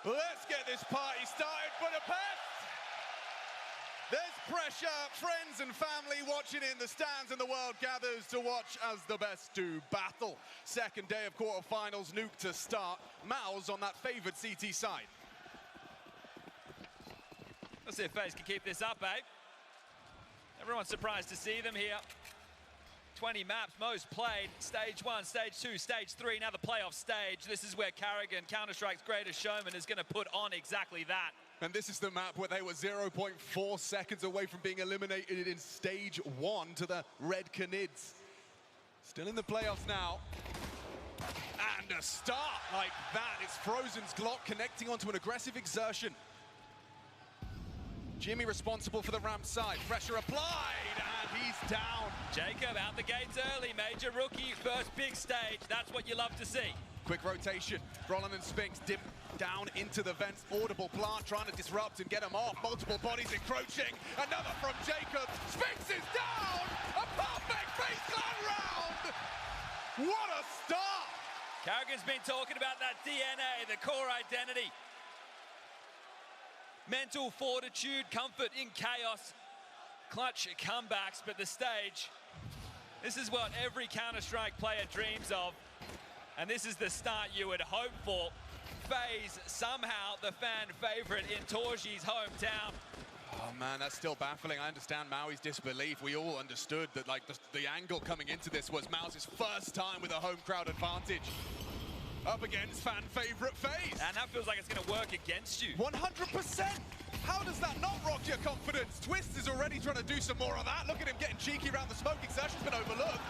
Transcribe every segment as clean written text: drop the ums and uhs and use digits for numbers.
Let's get this party started, Budapest! There's pressure, friends and family watching in the stands, and the world gathers to watch as the best do battle. Second day of quarterfinals, nuke to start. MOUZ on that favored CT side. Let's see if FaZe can keep this up, eh? Everyone's surprised to see them here. 20 maps, most played. Stage 1, Stage 2, Stage 3, now the playoff stage. This is where Karrigan, Counter-Strike's greatest showman, is going to put on exactly that. And this is the map where they were 0.4 seconds away from being eliminated in Stage 1 to the Red Canids. Still in the playoffs now. And a start like that. It's Frozen's Glock connecting onto an aggressive exertion. Jimmy responsible for the ramp side. Pressure applied, and he's down. Jacob out the gates early. Major rookie, first big stage. That's what you love to see. Quick rotation. Roland and Spinks dip down into the vents. Audible plant trying to disrupt and get him off. Multiple bodies encroaching. Another from Jacob. Spinks is down! A perfect baseline round! What a start! Karrigan's been talking about that DNA, the core identity. Mental fortitude, comfort in chaos, clutch comebacks, but the stage, this is what every Counter-Strike player dreams of, and this is the start you would hope for. FaZe, somehow the fan favorite in Torji's hometown. Oh man, that's still baffling. I understand Maui's disbelief. We all understood that like the angle coming into this was MOUZ's first time with a home crowd advantage. Up against fan favorite FaZe. And that feels like it's going to work against you. 100%! How does that not rock your confidence? Twist is already trying to do some more of that. Look at him getting cheeky around the smoke. Exertion's been overlooked.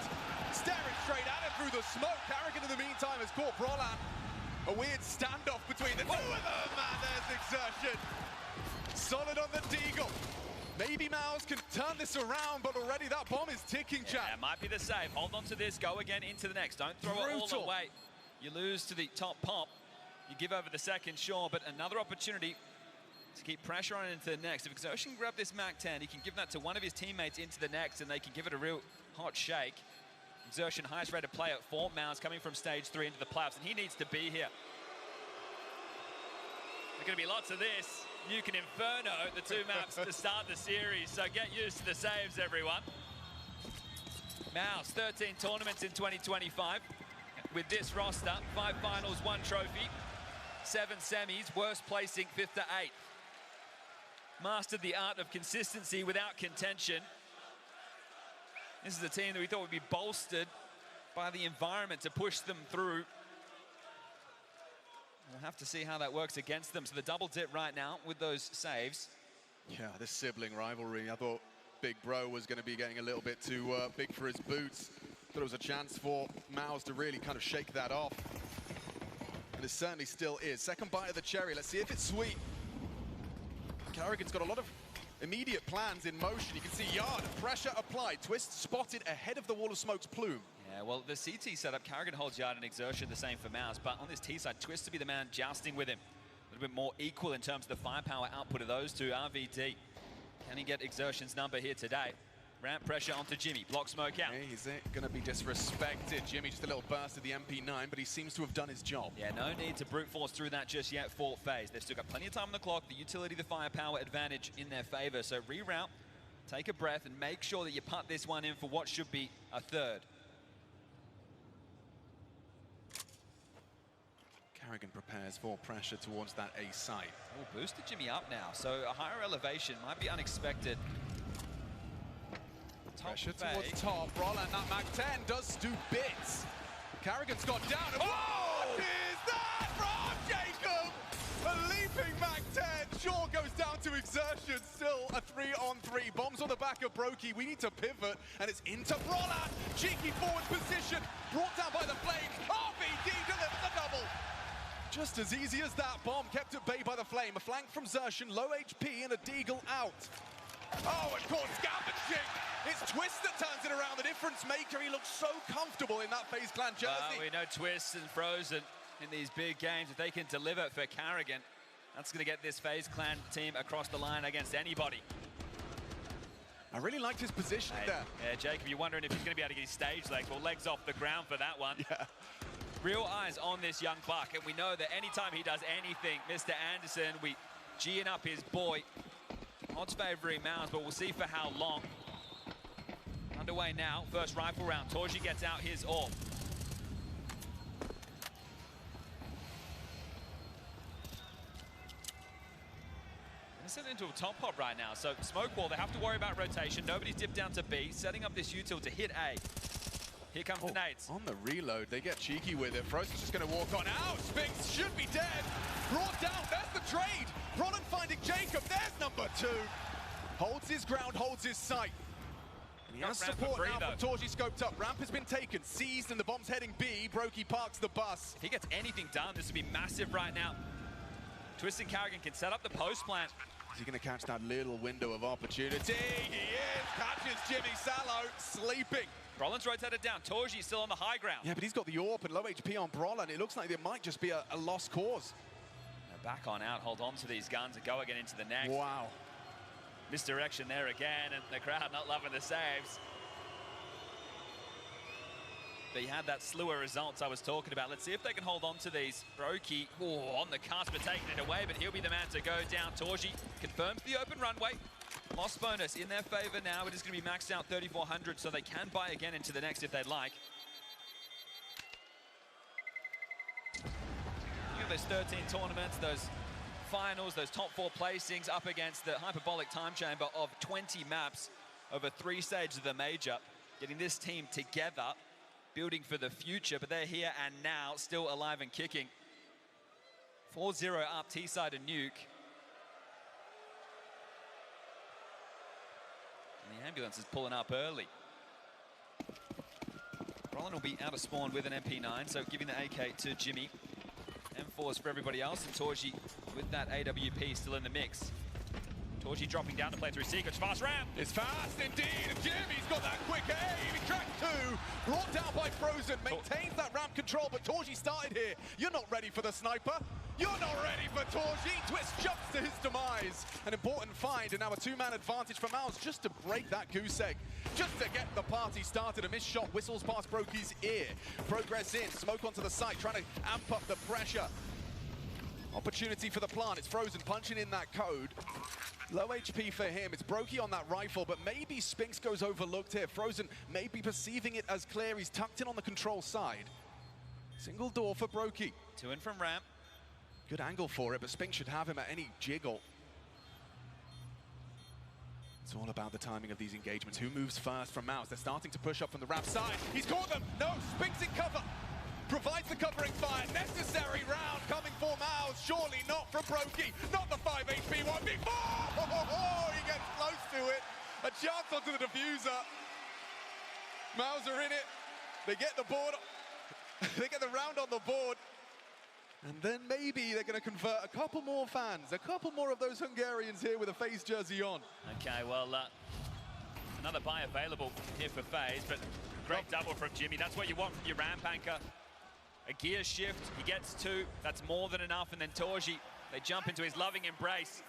Staring straight at him through the smoke. Karrigan in the meantime has caught Brolan. A weird standoff between the two of them, and there's Exertion. Solid on the Deagle. Maybe MOUZ can turn this around, but already that bomb is ticking, Chad. Yeah, it might be the save. Hold on to this, go again into the next. Don't throw it all away. You lose to the top pop. You give over the second, sure, but another opportunity to keep pressure on it into the next. If Exertion can grab this MAC-10, he can give that to one of his teammates into the next, and they can give it a real hot shake. Exertion, highest rated player for MOUZ, coming from Stage 3 into the playoffs, and he needs to be here. There's going to be lots of this. Nuke and Inferno, the two maps to start the series, so get used to the saves, everyone. MOUZ, 13 tournaments in 2025. With this roster, 5 finals, 1 trophy, 7 semis, worst placing 5th to 8th. Mastered the art of consistency without contention. This is a team that we thought would be bolstered by the environment to push them through. We'll have to see how that works against them. So the double dip right now with those saves. Yeah, this sibling rivalry, I thought Big Bro was going to be getting a little bit too big for his boots. Thought it was a chance for MOUZ to really kind of shake that off. And it certainly still is. Second bite of the cherry. Let's see if it's sweet. Karrigan's got a lot of immediate plans in motion. You can see Yard, pressure applied. Twist spotted ahead of the wall of smoke's plume. Yeah, well, the CT setup, Karrigan holds Yard and Exertion, the same for MOUZ. But on this T side, Twist to be the man jousting with him. A little bit more equal in terms of the firepower output of those two. RVD, can he get Exertion's number here today? Ramp pressure onto Jimmy, block smoke out. Hey, is it going to be disrespected? Jimmy just a little burst of the MP9, but he seems to have done his job. Yeah, no need to brute force through that just yet for FaZe. They've still got plenty of time on the clock, the utility, the firepower advantage in their favor. So reroute, take a breath, and make sure that you putt this one in for what should be a third. Karrigan prepares for pressure towards that A site. Oh, boosted Jimmy up now, so a higher elevation might be unexpected. Pressure towards top. Roland, that MAC-10 does do bits. Karrigan's got down. And what is that from Jacob? A leaping MAC-10. Sure goes down to Exertion. Still a 3-on-3. Bombs on the back of Brokey. We need to pivot, and it's into Roland. Cheeky forward position. Brought down by the Flame. RVD delivers the double. Just as easy as that. Bomb kept at bay by the Flame. A flank from Xertion. Low HP and a Deagle out. Oh, and caught scavenging. It's Twist that turns it around, the difference maker. He looks so comfortable in that FaZe Clan jersey. We know Twist and Frozen in these big games. If they can deliver for Karrigan, that's going to get this FaZe Clan team across the line against anybody. I really liked his position there. Yeah, Jacob, you're wondering if he's going to be able to get his stage legs. Well, legs off the ground for that one. Yeah. Real eyes on this young buck, and we know that anytime he does anything, Mr. Anderson, we G'ing up his boy. Odds favouring MOUZ, but we'll see for how long. Underway now, first rifle round. Torji gets out his AWP. This is into a top pop right now, so smoke wall, they have to worry about rotation. Nobody's dipped down to B, setting up this util to hit A. Here comes the nades. On the reload, they get cheeky with it. Frozen's just going to walk on out. Spinks should be dead. Brought down, there's the trade. Roland finding Jacob, there's number 2. Holds his ground, holds his sight. And he has support now from Torji scoped up. Ramp has been taken, seized, and the bomb's heading B. Brokey parks the bus. If he gets anything done, this would be massive right now. Twist and Carrigan can set up the post plant. Is he going to catch that little window of opportunity? He is, catches Jimmy Sallow, sleeping. Roland's rotated down. Torji's still on the high ground. Yeah, but he's got the AWP and low HP on Brolin. It looks like it might just be a lost cause. They're back on out, hold on to these guns and go again into the next. Wow. Misdirection there again, and the crowd not loving the saves. But he had that slew of results I was talking about. Let's see if they can hold on to these. Brokey, on the cusp of taking it away, but he'll be the man to go down. Torji confirms the open runway. Loss bonus in their favor now. It is going to be maxed out 3,400, so they can buy again into the next if they'd like. You have those 13 tournaments, those finals, those top 4 placings up against the hyperbolic time chamber of 20 maps over 3 stages of the major. Getting this team together, building for the future, but they're here and now, still alive and kicking. 4-0 up T-side and Nuke. And the ambulance is pulling up early. Roland will be out of spawn with an MP9, so giving the AK to Jimmy. M4s for everybody else, and Torji with that AWP still in the mix. Torji dropping down to play through secrets. Fast ramp. It's fast indeed, and Jimmy's got that quick aim. He tracked 2, brought down by Frozen, maintains that ramp control, but Torji started here. You're not ready for the sniper. You're not ready for Torji. Twist jumps to his demise. An important find, and now a 2-man advantage for MOUZ just to break that goose egg. Just to get the party started. A missed shot whistles past Brokey's ear. Progress in, smoke onto the site, trying to amp up the pressure. Opportunity for the plant. It's Frozen punching in that code. Low HP for him. It's Brokey on that rifle, but maybe Spinks goes overlooked here. Frozen may be perceiving it as clear. He's tucked in on the control side. Single door for Brokey. 2 in from ramp. Good angle for it, but Spinks should have him at any jiggle. It's all about the timing of these engagements. Who moves first from MOUZ? They're starting to push up from the ramp side. He's caught them. No, Spinks in cover. Provides the covering fire. Necessary round coming for MOUZ. Surely not from Brokey. Not the 5 HP 1v4. Oh, he gets close to it. A chance onto the diffuser. MOUZ are in it. They get the board. They get the round on the board. And then maybe they're going to convert a couple more fans, a couple more of those Hungarians here with a FaZe jersey on. Okay, well, another buy available here for FaZe, but great double from Jimmy. That's what you want from your ramp anchor. A gear shift, he gets 2. That's more than enough. And then Torji, they jump into his loving embrace.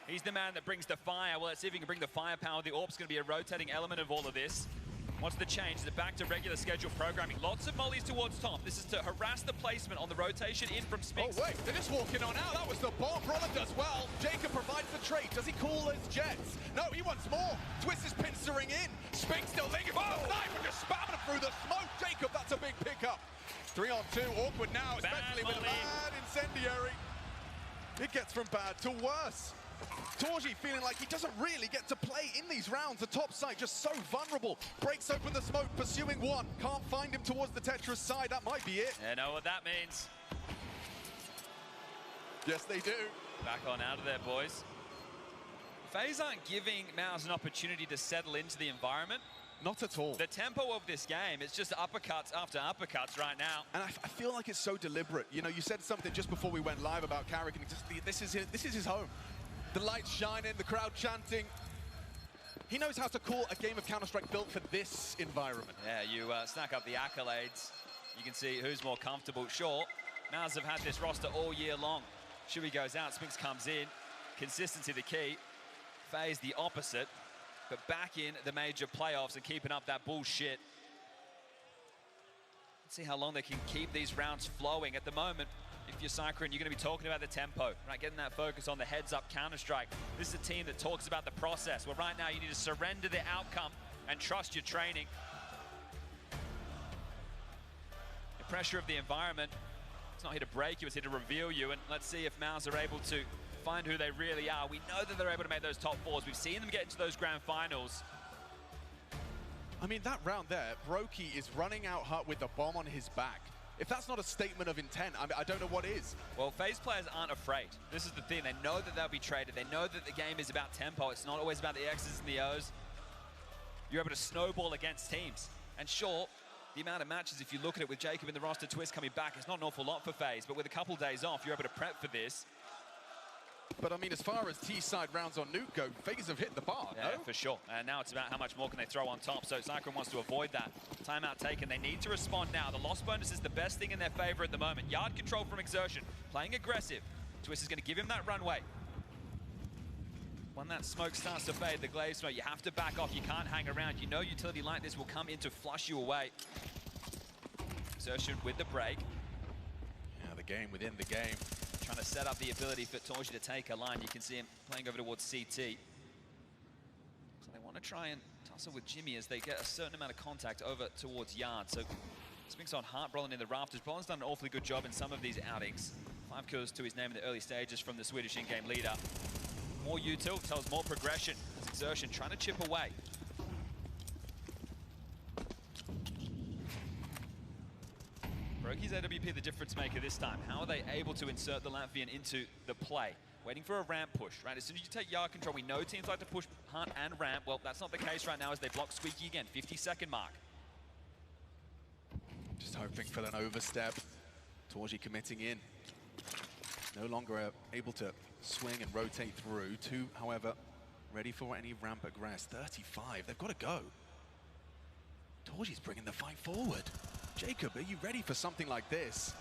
He's the man that brings the fire. Well, let's see if he can bring the firepower. The AWP's going to be a rotating element of all of this. What's the change? Is it back to regular schedule programming? Lots of mollies towards top. This is to harass the placement on the rotation in from Spinks. Oh, wait, they're just walking on out. That was the bomb. Roland does well. Jacob provides the trade. Does he call his jets? No, he wants more. Twist is pincering in. Spinks still lingering for the sniper, just spamming through the smoke. Jacob, that's a big pickup. 3-on-2, awkward now, especially with a bad incendiary. It gets from bad to worse. Torji feeling like he doesn't really get to play in these rounds. The top side just so vulnerable. Breaks open the smoke, pursuing 1. Can't find him towards the Tetris side. That might be it. You know what that means. Yes, they do. Back on out of there, boys. FaZe aren't giving MOUZ an opportunity to settle into the environment. Not at all. The tempo of this game, it's just uppercuts after uppercuts right now. And I feel like it's so deliberate. You know, you said something just before we went live about Carrigan. This is his home. The lights shining, the crowd chanting. He knows how to call a game of Counter-Strike built for this environment. Yeah, you snack up the accolades. You can see who's more comfortable. Sure, MOUZ have had this roster all year long. Shuey goes out, Spinks comes in. Consistency the key. FaZe the opposite. But back in the major playoffs and keeping up that bullshit. Let's see how long they can keep these rounds flowing. At the moment, if you're Cyclone, you're going to be talking about the tempo, right? Getting that focus on the heads-up counter-strike. This is a team that talks about the process. Well, right now, you need to surrender the outcome and trust your training. The pressure of the environment, it's not here to break you, it's here to reveal you. And let's see if MOUZ are able to find who they really are. We know that they're able to make those top fours. We've seen them get into those grand finals. I mean, that round there, Brokey is running out hot with the bomb on his back. If that's not a statement of intent, I mean, I don't know what is. Well, FaZe players aren't afraid. This is the thing. They know that they'll be traded. They know that the game is about tempo. It's not always about the X's and the O's. You're able to snowball against teams. And sure, the amount of matches, if you look at it with Jacob in the roster twist coming back, it's not an awful lot for FaZe. But with a couple days off, you're able to prep for this. But I mean, as far as T-side rounds on Nuke go, FaZe have hit the bar, yeah, no? for sure. And now it's about how much more can they throw on top. So Cyclone wants to avoid that. Timeout taken. They need to respond now. The loss bonus is the best thing in their favor at the moment. Yard control from Exertion. Playing aggressive. Twist is going to give him that runway. When that smoke starts to fade, the glaze smoke, you have to back off. You can't hang around. You know utility like this will come in to flush you away. Exertion with the break. Yeah, the game within the game. Trying to set up the ability for Torji to take a line. You can see him playing over towards CT. So they want to try and tussle with Jimmy as they get a certain amount of contact over towards Yard. So Spinks on Hart, Brolin in the rafters. Brolin's done an awfully good job in some of these outings. 5 kills to his name in the early stages from the Swedish in-game leader. More util tells more progression. As Exertion trying to chip away. Brokey's AWP the difference maker this time. How are they able to insert the Latvian into the play? Waiting for a ramp push, right? As soon as you take yard control, we know teams like to push Hunt and ramp. Well, that's not the case right now as they block Squeaky again. 50-second mark. Just hoping for an overstep. Torji committing in. No longer able to swing and rotate through. 2, however, ready for any ramp aggress. 35, they've got to go. Torji's bringing the fight forward. Jacob, are you ready for something like this?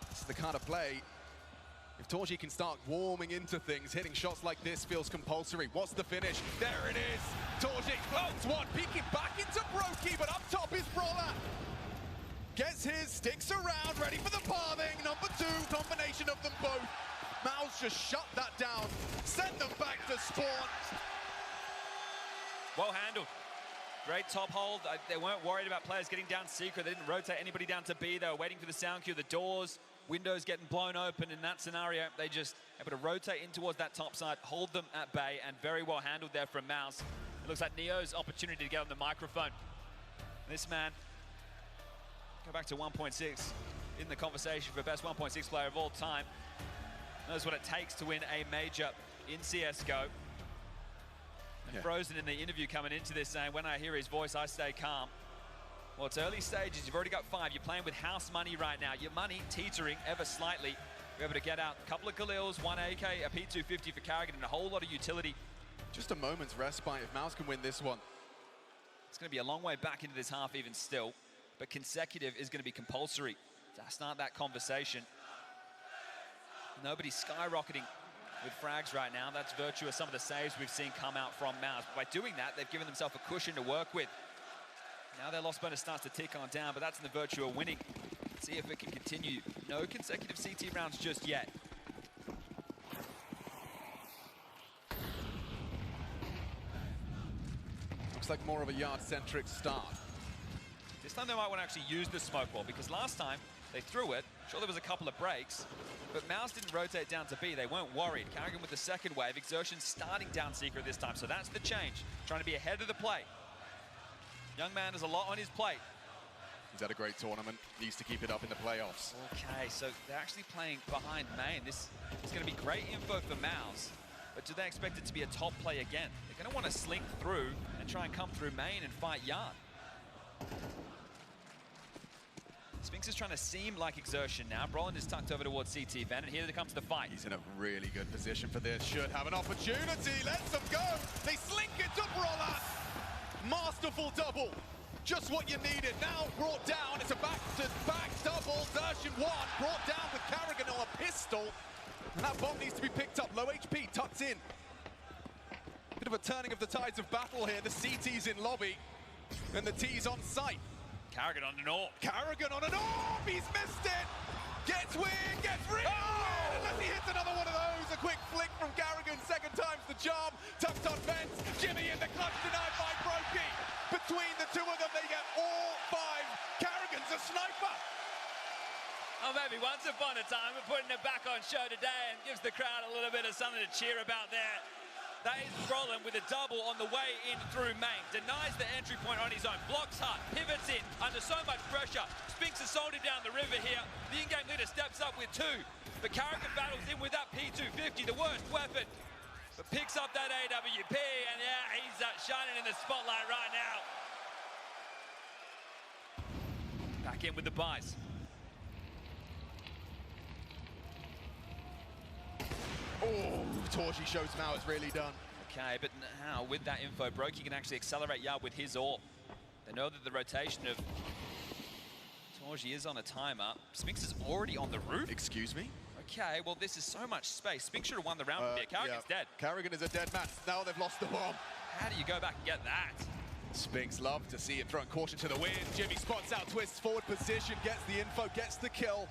This is the kind of play. If Torji can start warming into things, hitting shots like this feels compulsory. What's the finish? There it is. Torji floats one, peeking back into Brokey, but up top is Brawler. Gets his, sticks around, ready for the parting. Number 2, combination of them both. MOUZ just shut that down. Send them back to spawn. Well handled. Great top hold. They weren't worried about players getting down secret. They didn't rotate anybody down to B. They were waiting for the sound cue. The doors, windows getting blown open. In that scenario, they just able to rotate in towards that top side, hold them at bay, and very well handled there from MOUZ. It looks like Neo's opportunity to get on the microphone. This man, go back to 1.6 in the conversation for best 1.6 player of all time. Knows what it takes to win a major in CSGO. And Frozen in the interview coming into this saying, when I hear his voice, I stay calm. Well, it's early stages. You've already got 5. You're playing with house money right now. Your money teetering ever slightly. You're able to get out a couple of Khalils, 1 AK, a P250 for Carrigan, and a whole lot of utility. Just a moment's respite if MOUZ can win this one. It's going to be a long way back into this half even still, but consecutive is going to be compulsory to start that conversation. Nobody's skyrocketing with frags right now. That's virtue of some of the saves we've seen come out from MOUZ. By doing that, they've given themselves a cushion to work with. Now their loss bonus starts to tick on down, but that's in the virtue of winning. Let's see if it can continue. No consecutive CT rounds just yet. Looks like more of a yard-centric start. This time they might want to actually use the smoke wall, because last time they threw it. Sure, there was a couple of breaks, but MOUZ didn't rotate down to B. They weren't worried. Carrigan with the second wave. Exertion starting down secret this time, so that's the change. Trying to be ahead of the play. Young man has a lot on his plate. He's had a great tournament. Needs to keep it up in the playoffs. Okay, so they're actually playing behind main. This is going to be great info for MOUZ, but do they expect it to be a top play again? They're going to want to slink through and try and come through main and fight Yard. Spinks is trying to seem like Exertion now. Brolin is tucked over towards CT Ven, and here comes the fight. He's in a really good position for this. Should have an opportunity. Lets them go. They slink it to Brawler. Masterful double. Just what you needed. Now brought down. It's a back-to-back double. Exertion 1 brought down with Carrigan on a pistol. And that bomb needs to be picked up. Low HP, tucked in. Bit of a turning of the tides of battle here. The CT's in lobby, and the T's on site. Carrigan on an orb. Carrigan on an orb, he's missed it! Gets weird, gets real weird, unless he hits another one of those. A quick flick from Carrigan, second time's the charm. Tucked on fence, Jimmy in the clutch, denied by Brokey. Between the two of them, they get all five. Carrigan's a sniper. Oh, maybe once upon a time, we're putting it back on show today and gives the crowd a little bit of something to cheer about there. That is Brolin with a double on the way in through main. Denies the entry point on his own. Blocks hard, pivots in under so much pressure. Spinks has sold him down the river here. The in-game leader steps up with two. But Carrigan battles in with that P250, the worst weapon. But picks up that AWP, and yeah, he's shining in the spotlight right now. Back in with the buys. Oh, Torji shows Mao is really done. Okay, but now with that info, Brokey can actually accelerate Yard with his AWP. They know that the rotation of Torji is on a timer. Spinks is already on the roof. Excuse me? Okay, well, this is so much space. Spinks should have won the round from here. Carrigan's dead. Carrigan is a dead man. Now they've lost the bomb. How do you go back and get that? Spinks love to see it throwing caution to the wind. Jimmy spots out, twists forward position, gets the info, gets the kill,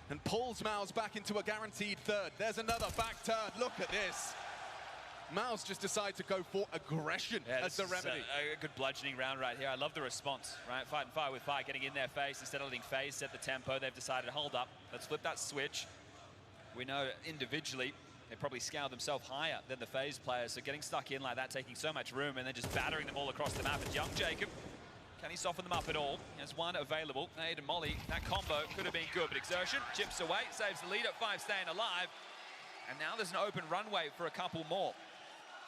and pulls MOUZ back into a guaranteed third. There's another back turn. Look at this. MOUZ just decided to go for aggression as the remedy. A good bludgeoning round right here. I love the response, right? Fighting fire with fire, getting in their face. Instead of letting FAZE set the tempo, they've decided to hold up. Let's flip that switch. We know individually, they probably scale themselves higher than the FAZE players, so getting stuck in like that, taking so much room, and then just battering them all across the map. And young Jacob, can he soften them up at all? He has one available. Nade and Molly, that combo could have been good, but Exertion chips away, saves the lead at 5, staying alive. And now there's an open runway for a couple more.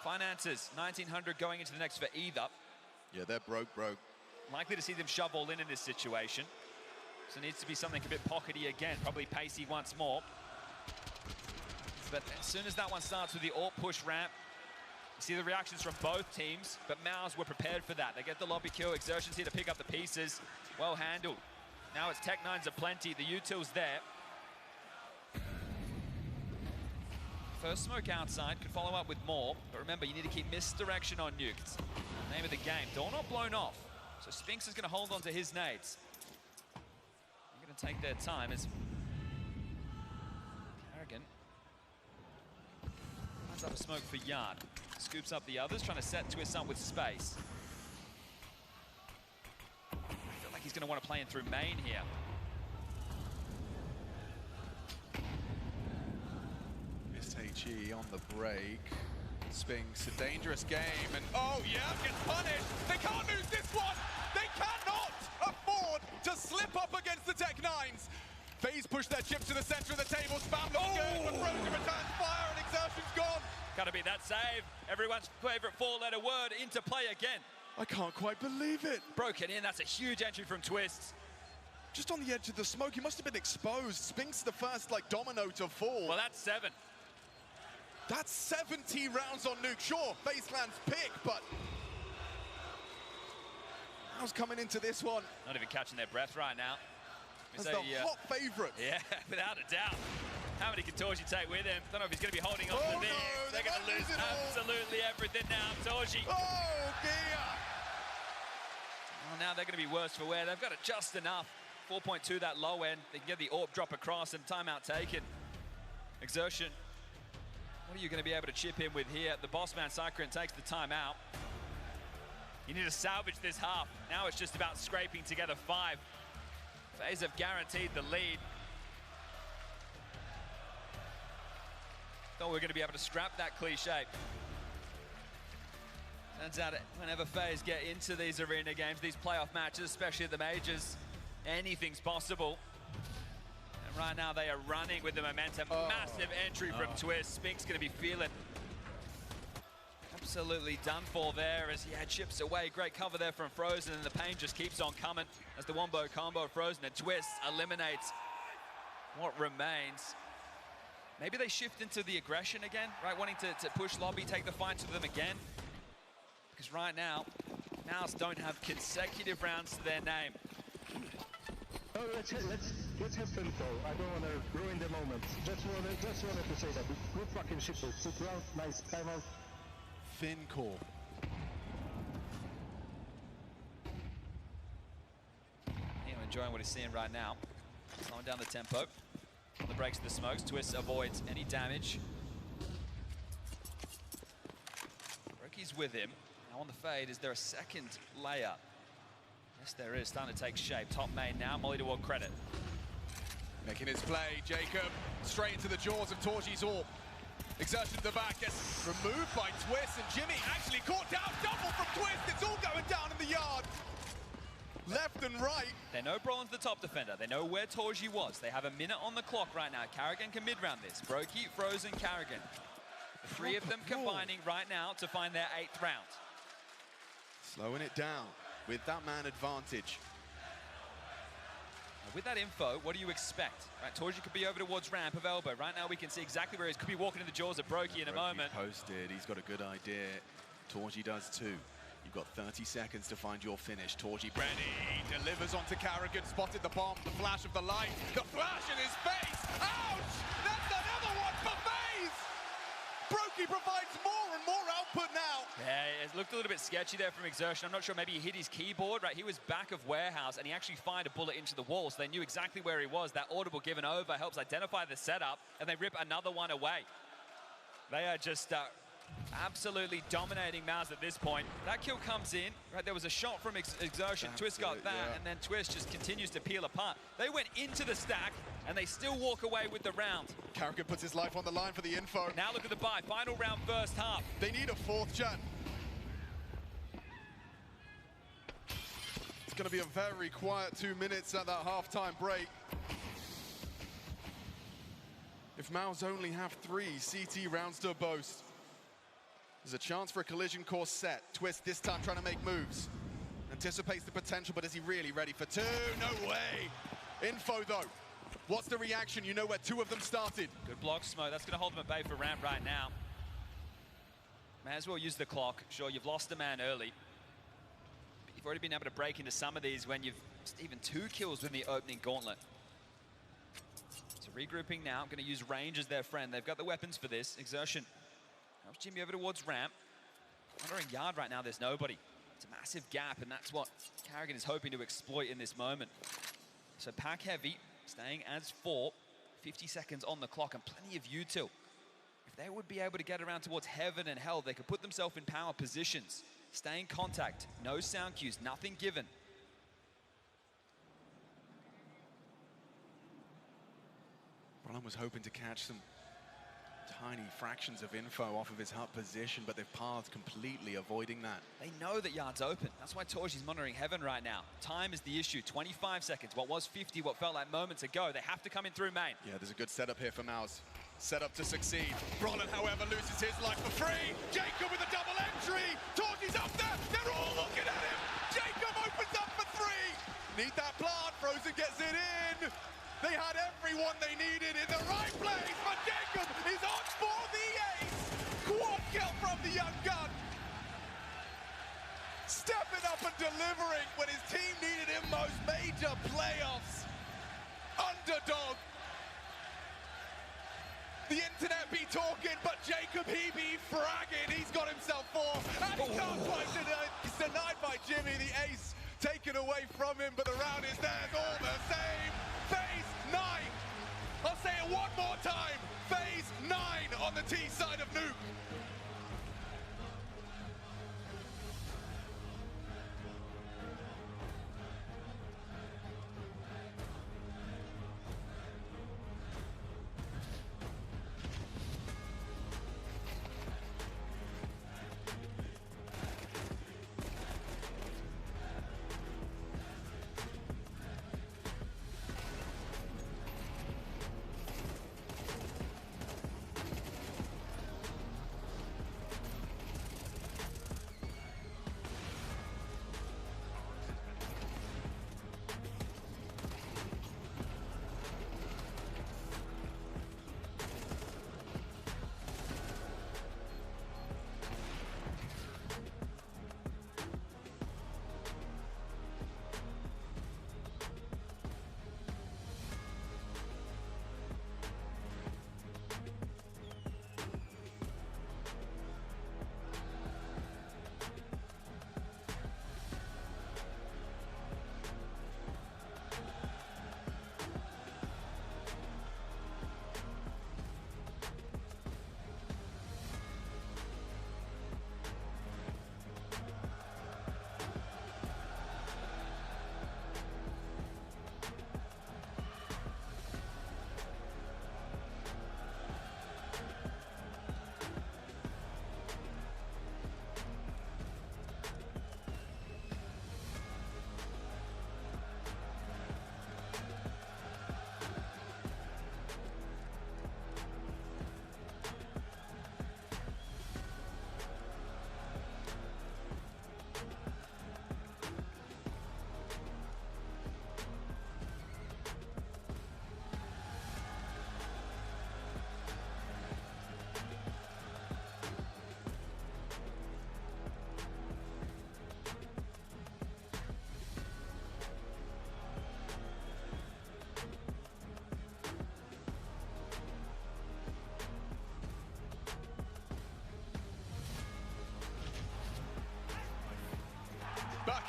Finances, 1900 going into the next for either. Yeah, they're broke. Likely to see them shove all in this situation. So it needs to be something a bit pockety again, probably pacey once more. But as soon as that one starts with the AWP push ramp, you see the reactions from both teams, but MOUZ were prepared for that. They get the lobby kill, Exertion's here to pick up the pieces. Well handled. Now it's Tech-9s aplenty, the util's there. First smoke outside, could follow up with more, but remember, you need to keep misdirection on nuke. It's the name of the game. Door not blown off, so Spinks is going to hold on to his nades. They're going to take their time as Carrigan lines up a smoke for Yard. Scoops up the others, trying to set Twist up with space. I feel like he's going to want to play in through main here. HE on the break. Spinks, a dangerous game, and oh yeah, gets punished. They can't lose this one. They cannot afford to slip up against the Tech-9s. FaZe push their chip to the center of the table. Spam looks good, but Frozen returns fire, and Exertion's gone. Gotta be that save. Everyone's favorite four-letter word into play again. I can't quite believe it. Broken in, that's a huge entry from Twist. Just on the edge of the smoke, he must have been exposed. Spinks the first, like, domino to fall. Well, that's 7. That's 70 rounds on nuke. Sure, FaZeland's pick, but MOUZ coming into this one. Not even catching their breath right now. As the hot favorite. Yeah, without a doubt. How many can Torji take with him? Don't know if he's going to be holding on to this. No, they're going to lose absolutely everything now. Torji. Oh, dear. Well, now they're going to be worse for wear. They've got it just enough. 4.2 that low end. They can get the AWP drop across and timeout taken. Exertion. What are you going to be able to chip in with here? The boss man, Cyclone, takes the timeout. You need to salvage this half. Now it's just about scraping together 5. FaZe have guaranteed the lead. Thought we were going to be able to scrap that cliche. Turns out whenever FaZe get into these arena games, these playoff matches, especially at the majors, anything's possible. And right now they are running with the momentum. Massive entry from Twist. Spinks going to be feeling absolutely done for there as he chips away. Great cover there from Frozen, and the pain just keeps on coming as the wombo combo of Frozen and Twist eliminates what remains. Maybe they shift into the aggression again, right? Wanting to push lobby, take the fight to them again. Because right now, MOUZ don't have consecutive rounds to their name. Oh, let's have fun though. I don't want to ruin the moment. Just wanted to say that. Good fucking shit. 2 rounds, nice timeout. Thin core. enjoying what he's seeing right now. Slowing down the tempo. On the brakes of the smokes. Twist avoids any damage. Broki's with him. Now on the fade, is there a second layer? Yes, there is. Starting to take shape. Top main now. Molly toward credit. Making his play. Jacob straight into the jaws of Torji's orb. Exertion to the back, gets removed by Twist, and Jimmy actually caught down. Double from Twist. It's all going down in the yard. Left and right. They know Brolin's the top defender. They know where Torji was. They have a minute on the clock right now. Karrigan can mid-round this. Broky, Frozen, Karrigan. The three of them combining right now to find their 8th round. Slowing it down with that man advantage. With that info, what do you expect? Right, Torji could be over towards ramp of elbow. Right now we can see exactly where he is. Could be walking in the jaws of Broky in a moment. Posted, he's got a good idea. Torji does too. You've got 30 seconds to find your finish. Torji ready, delivers onto Karrigan, spotted the bomb, the flash of the light, the flash in his face! Ouch! That's another one for FAZE! Broky provides more and more output now. Yeah, it looked a little bit sketchy there from Exertion. I'm not sure, maybe he hit his keyboard, right? He was back of warehouse and he actually fired a bullet into the wall, so they knew exactly where he was. That audible given over helps identify the setup, and they rip another one away. They are just absolutely dominating MOUZ at this point. That kill comes in, right? There was a shot from Exertion. Twist got that, and then Twist just continues to peel apart. They went into the stack, and they still walk away with the round. Karrigan puts his life on the line for the info. Now look at the buy. Final round, first half. They need a 4th gen. It's going to be a very quiet 2 minutes at that halftime break. If MOUZ only have 3 CT rounds to boast, there's a chance for a collision course set. Twist this time trying to make moves. Anticipates the potential, but is he really ready for 2? No way. Info though. What's the reaction? You know where 2 of them started. Good block smoke. That's going to hold them at bay for ramp right now. May as well use the clock. Sure, you've lost a man early. But you've already been able to break into some of these when you've just even 2 kills in the opening gauntlet. So regrouping now. I'm going to use range as their friend. They've got the weapons for this. Exertion. Helps Jimmy over towards ramp. Wandering yard right now, there's nobody. It's a massive gap, and that's what Karrigan is hoping to exploit in this moment. So pack heavy, staying as 4. 50 seconds on the clock, and plenty of util. If they would be able to get around towards heaven and hell, they could put themselves in power positions. Stay in contact, no sound cues, nothing given. Brolin was hoping to catch some tiny fractions of info off of his hut position, but they've paused completely, avoiding that. They know that yard's open. That's why Torji's monitoring heaven right now. Time is the issue. 25 seconds. What was 50, what felt like moments ago. They have to come in through main. Yeah, there's a good setup here for MOUZ. Set up to succeed. Brolin, however, loses his life for free. Jacob with a double entry. Torji's up there. They're all looking at him. Jacob opens up for 3. Need that plant. Frozen gets it in. They had everyone they needed in the right place, but Jacob is on for the ace. Quad kill from the young gun. Stepping up and delivering when his team needed him most. Major playoffs. Underdog. The internet be talking, but Jacob, he be fragging. He's got himself 4, and he can't quite deny. He's denied by Jimmy. The ace taken away from him, but the round is theirs all the same. FAZE 9. I'll say it one more time. FAZE 9 on the T side of Nuke.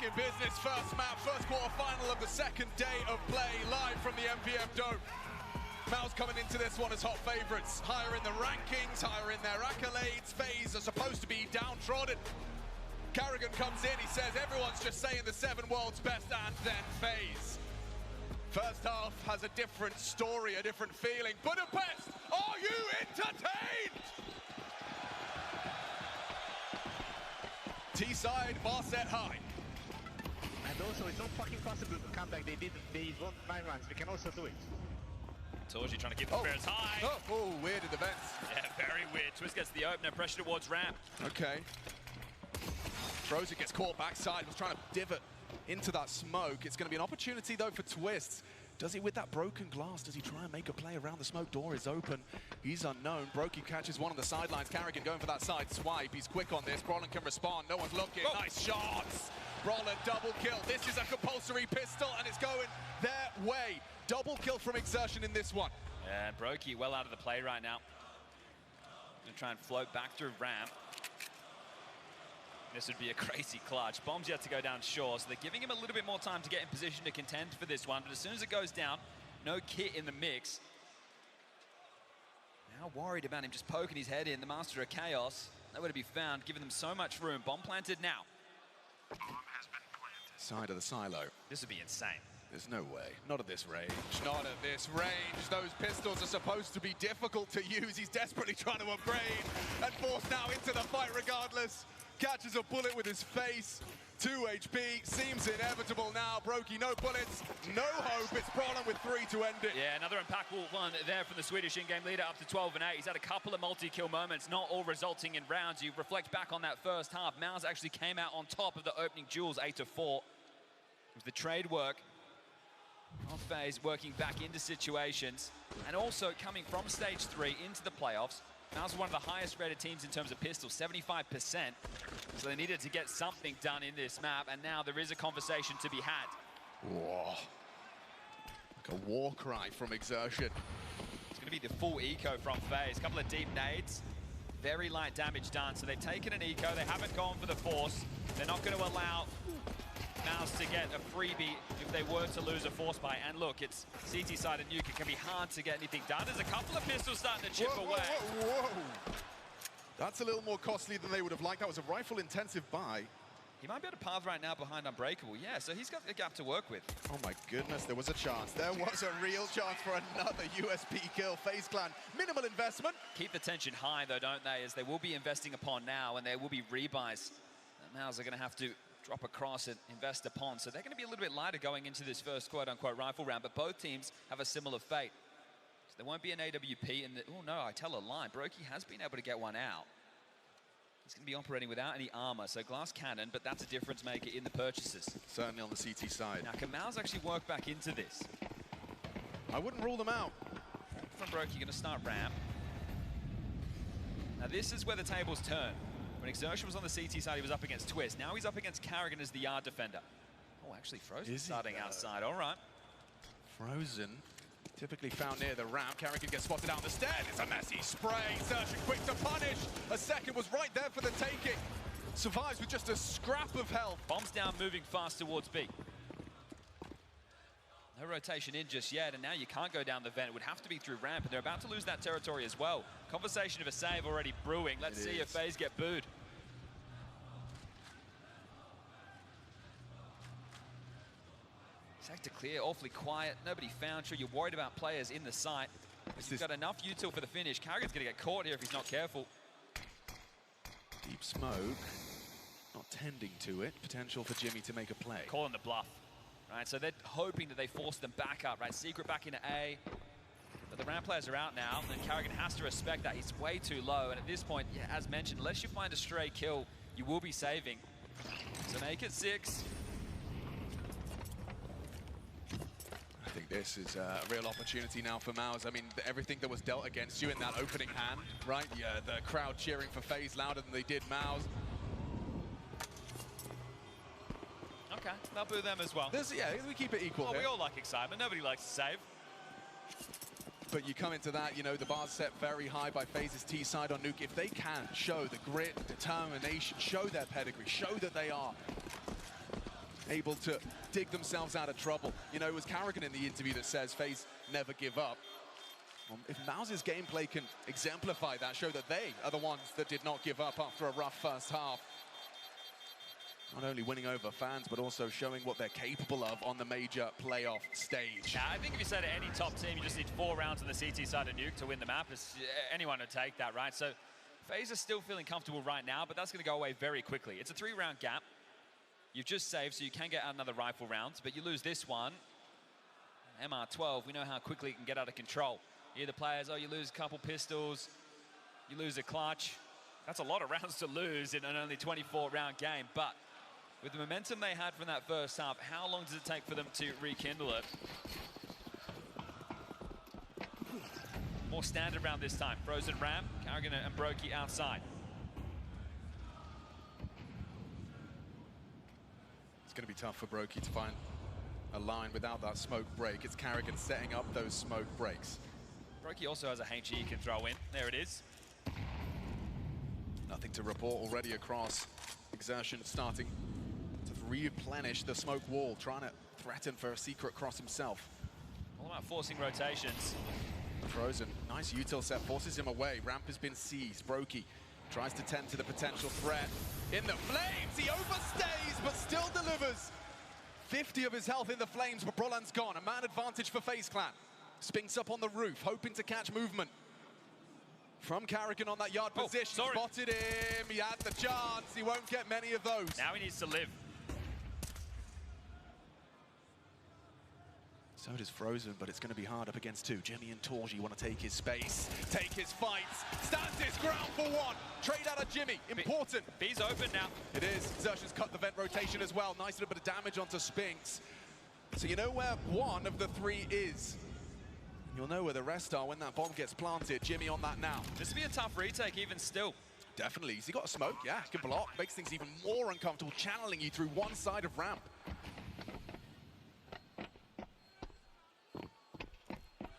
in business. First map, first quarterfinal of the second day of play, live from the MPM Dome. MOUZ coming into this one as hot favorites. Higher in the rankings, higher in their accolades. FAZE are supposed to be downtrodden. Carrigan comes in, he says everyone's just saying the 7 world's best, and then FAZE. First half has a different story, a different feeling. Budapest, are you entertained? T-side, bar set high. And also, it's not fucking possible to come back. They won 9 rounds. We can also do it. Torji trying to keep the spirits high. Oh, weird in the vents. Yeah, very weird. Twist gets the opener, pressure towards ramp. Okay. Frozen gets caught backside, was trying to divot into that smoke. It's going to be an opportunity, though, for Twist. Does he, with that broken glass, does he try and make a play around the smoke? Door is open. He's unknown. Brokey catches one on the sidelines. Carrigan going for that side swipe. He's quick on this. Brolin can respond. No one's looking. Oh. Nice shots. Brolin double kill. This is a compulsory pistol, and it's going their way. Double kill from Exertion in this one. Yeah, Brokey well out of the play right now. Gonna try and float back through ramp. This would be a crazy clutch. Bomb's yet to go down shore, so they're giving him a little bit more time to get in position to contend for this one. But as soon as it goes down, no kit in the mix. Now worried about him just poking his head in. The Master of Chaos, nowhere to be found, giving them so much room. Bomb planted now. Bomb has been planted. Side of the silo. This would be insane. There's no way. Not at this range. Not at this range. Those pistols are supposed to be difficult to use. He's desperately trying to upgrade and forced now into the fight regardless. Catches a bullet with his face. 2 HP. Seems inevitable now. Brokey, no bullets. No hope. It's Brolin with 3 to end it. Yeah, another impactful one there from the Swedish in-game leader, up to 12 and 8. He's had a couple of multi-kill moments, not all resulting in rounds. You reflect back on that first half. MOUZ actually came out on top of the opening duels, 8-4. It was the trade work of FaZe working back into situations, and also coming from stage 3 into the playoffs. MOUZ was one of the highest rated teams in terms of pistols, 75%. So they needed to get something done in this map, and now there is a conversation to be had. Whoa. Like a war cry from Exertion. It's going to be the full eco from FaZe. A couple of deep nades, very light damage done. So they've taken an eco, they haven't gone for the force. They're not going to allow MOUZ to get a freebie if they were to lose a force buy. And look, it's CT side and nuke. It can be hard to get anything done. There's a couple of pistols starting to chip away. Whoa. That's a little more costly than they would have liked. That was a rifle-intensive buy. He might be able to path right now behind Unbreakable. Yeah, so he's got a gap to work with. Oh my goodness, there was a chance. There was a real chance for another USP kill. FaZe Clan, minimal investment. Keep the tension high though, don't they? As they will be investing upon now, and there will be rebuys that MOUZ are going to have to drop across and invest upon. So they're going to be a little bit lighter going into this first quote-unquote rifle round, but both teams have a similar fate. So there won't be an AWP in the... Oh no, I tell a lie. Brokey has been able to get one out. He's going to be operating without any armor, so glass cannon, but that's a difference maker in the purchases. Certainly on the CT side. Now, can MOUZ actually work back into this? I wouldn't rule them out. From Brokey, going to start ramp. Now, this is where the tables turn. When Exertion was on the CT side, he was up against Twist. Now he's up against Carrigan as the yard defender. Oh, actually, Frozen starting outside. All right. Frozen, typically found near the ramp. Carrigan gets spotted out on the stairs. It's a messy spray. Exertion quick to punish. A second was right there for the taking. Survives with just a scrap of health. Bombs down, moving fast towards B. No rotation in just yet, and now you can't go down the vent. It would have to be through ramp, and they're about to lose that territory as well. Conversation of a save already brewing. Let's see if FaZe get booed. Sector clear, awfully quiet, nobody found. Sure, you're worried about players in the site. He's got enough util for the finish. Carrigan's going to get caught here if he's not careful. Deep smoke, not tending to it. Potential for Jimmy to make a play. Calling the bluff. Right, so they're hoping that they force them back up, right? Secret back into A. But the ramp players are out now, and Carrigan has to respect that. He's way too low, and at this point, yeah, as mentioned, unless you find a stray kill, you will be saving. So make it 6. I think this is a real opportunity now for MOUZ. I mean, everything that was dealt against you in that opening hand, right? Yeah, the crowd cheering for FaZe louder than they did MOUZ. Okay, they'll boo them as well. Yeah, we keep it equal. Well, we all like excitement. Nobody likes to save. But you come into that, you know, the bar's set very high by FaZe's T side on Nuke. If they can show the grit, determination, show their pedigree, show that they are able to dig themselves out of trouble. You know, it was Carrigan in the interview that says FaZe never give up. If MOUZ's gameplay can exemplify that, show that they are the ones that did not give up after a rough first half. Not only winning over fans, but also showing what they're capable of on the major playoff stage. Yeah, I think if you say to any top team, you just need 4 rounds on the CT side of Nuke to win the map. Anyone would take that, right? So FaZe is still feeling comfortable right now, but that's going to go away very quickly. It's a 3-round gap. You've just saved, so you can get another rifle round, but you lose this one. MR12, we know how quickly it can get out of control. Either players, oh, you lose a couple pistols, you lose a clutch. That's a lot of rounds to lose in an only 24-round game, but with the momentum they had from that first half, how long does it take for them to rekindle it? More standard round this time. Frozen ramp, Carrigan and Brokey outside. It's going to be tough for Brokey to find a line without that smoke break. It's Carrigan setting up those smoke breaks. Brokey also has a HE he can throw in. There it is. Nothing to report already across. Exertion starting to replenish the smoke wall, trying to threaten for a secret cross himself. All about forcing rotations. Frozen, nice util set, forces him away. Ramp has been seized. Brokey tries to tend to the potential threat. In the flames, he overstays, but still delivers. 50 of his health in the flames, but Brolan's gone. A man advantage for FaZe Clan. Spinks up on the roof, hoping to catch movement. From Carrigan on that yard position, spotted him, he had the chance, he won't get many of those. Now he needs to live. So does Frozen, but it's going to be hard up against 2. Jimmy and Torji want to take his space, take his fights, stands his ground for 1. Trade out of Jimmy, important. B's open now. It is, Xertion's cut the vent rotation as well. Nice little bit of damage onto Spinks. So you know where 1 of the 3 is. You'll know where the rest are when that bomb gets planted. Jimmy on that now. This will be a tough retake even still. Definitely. Has he got a smoke? Yeah, he can block. Makes things even more uncomfortable, channeling you through one side of ramp.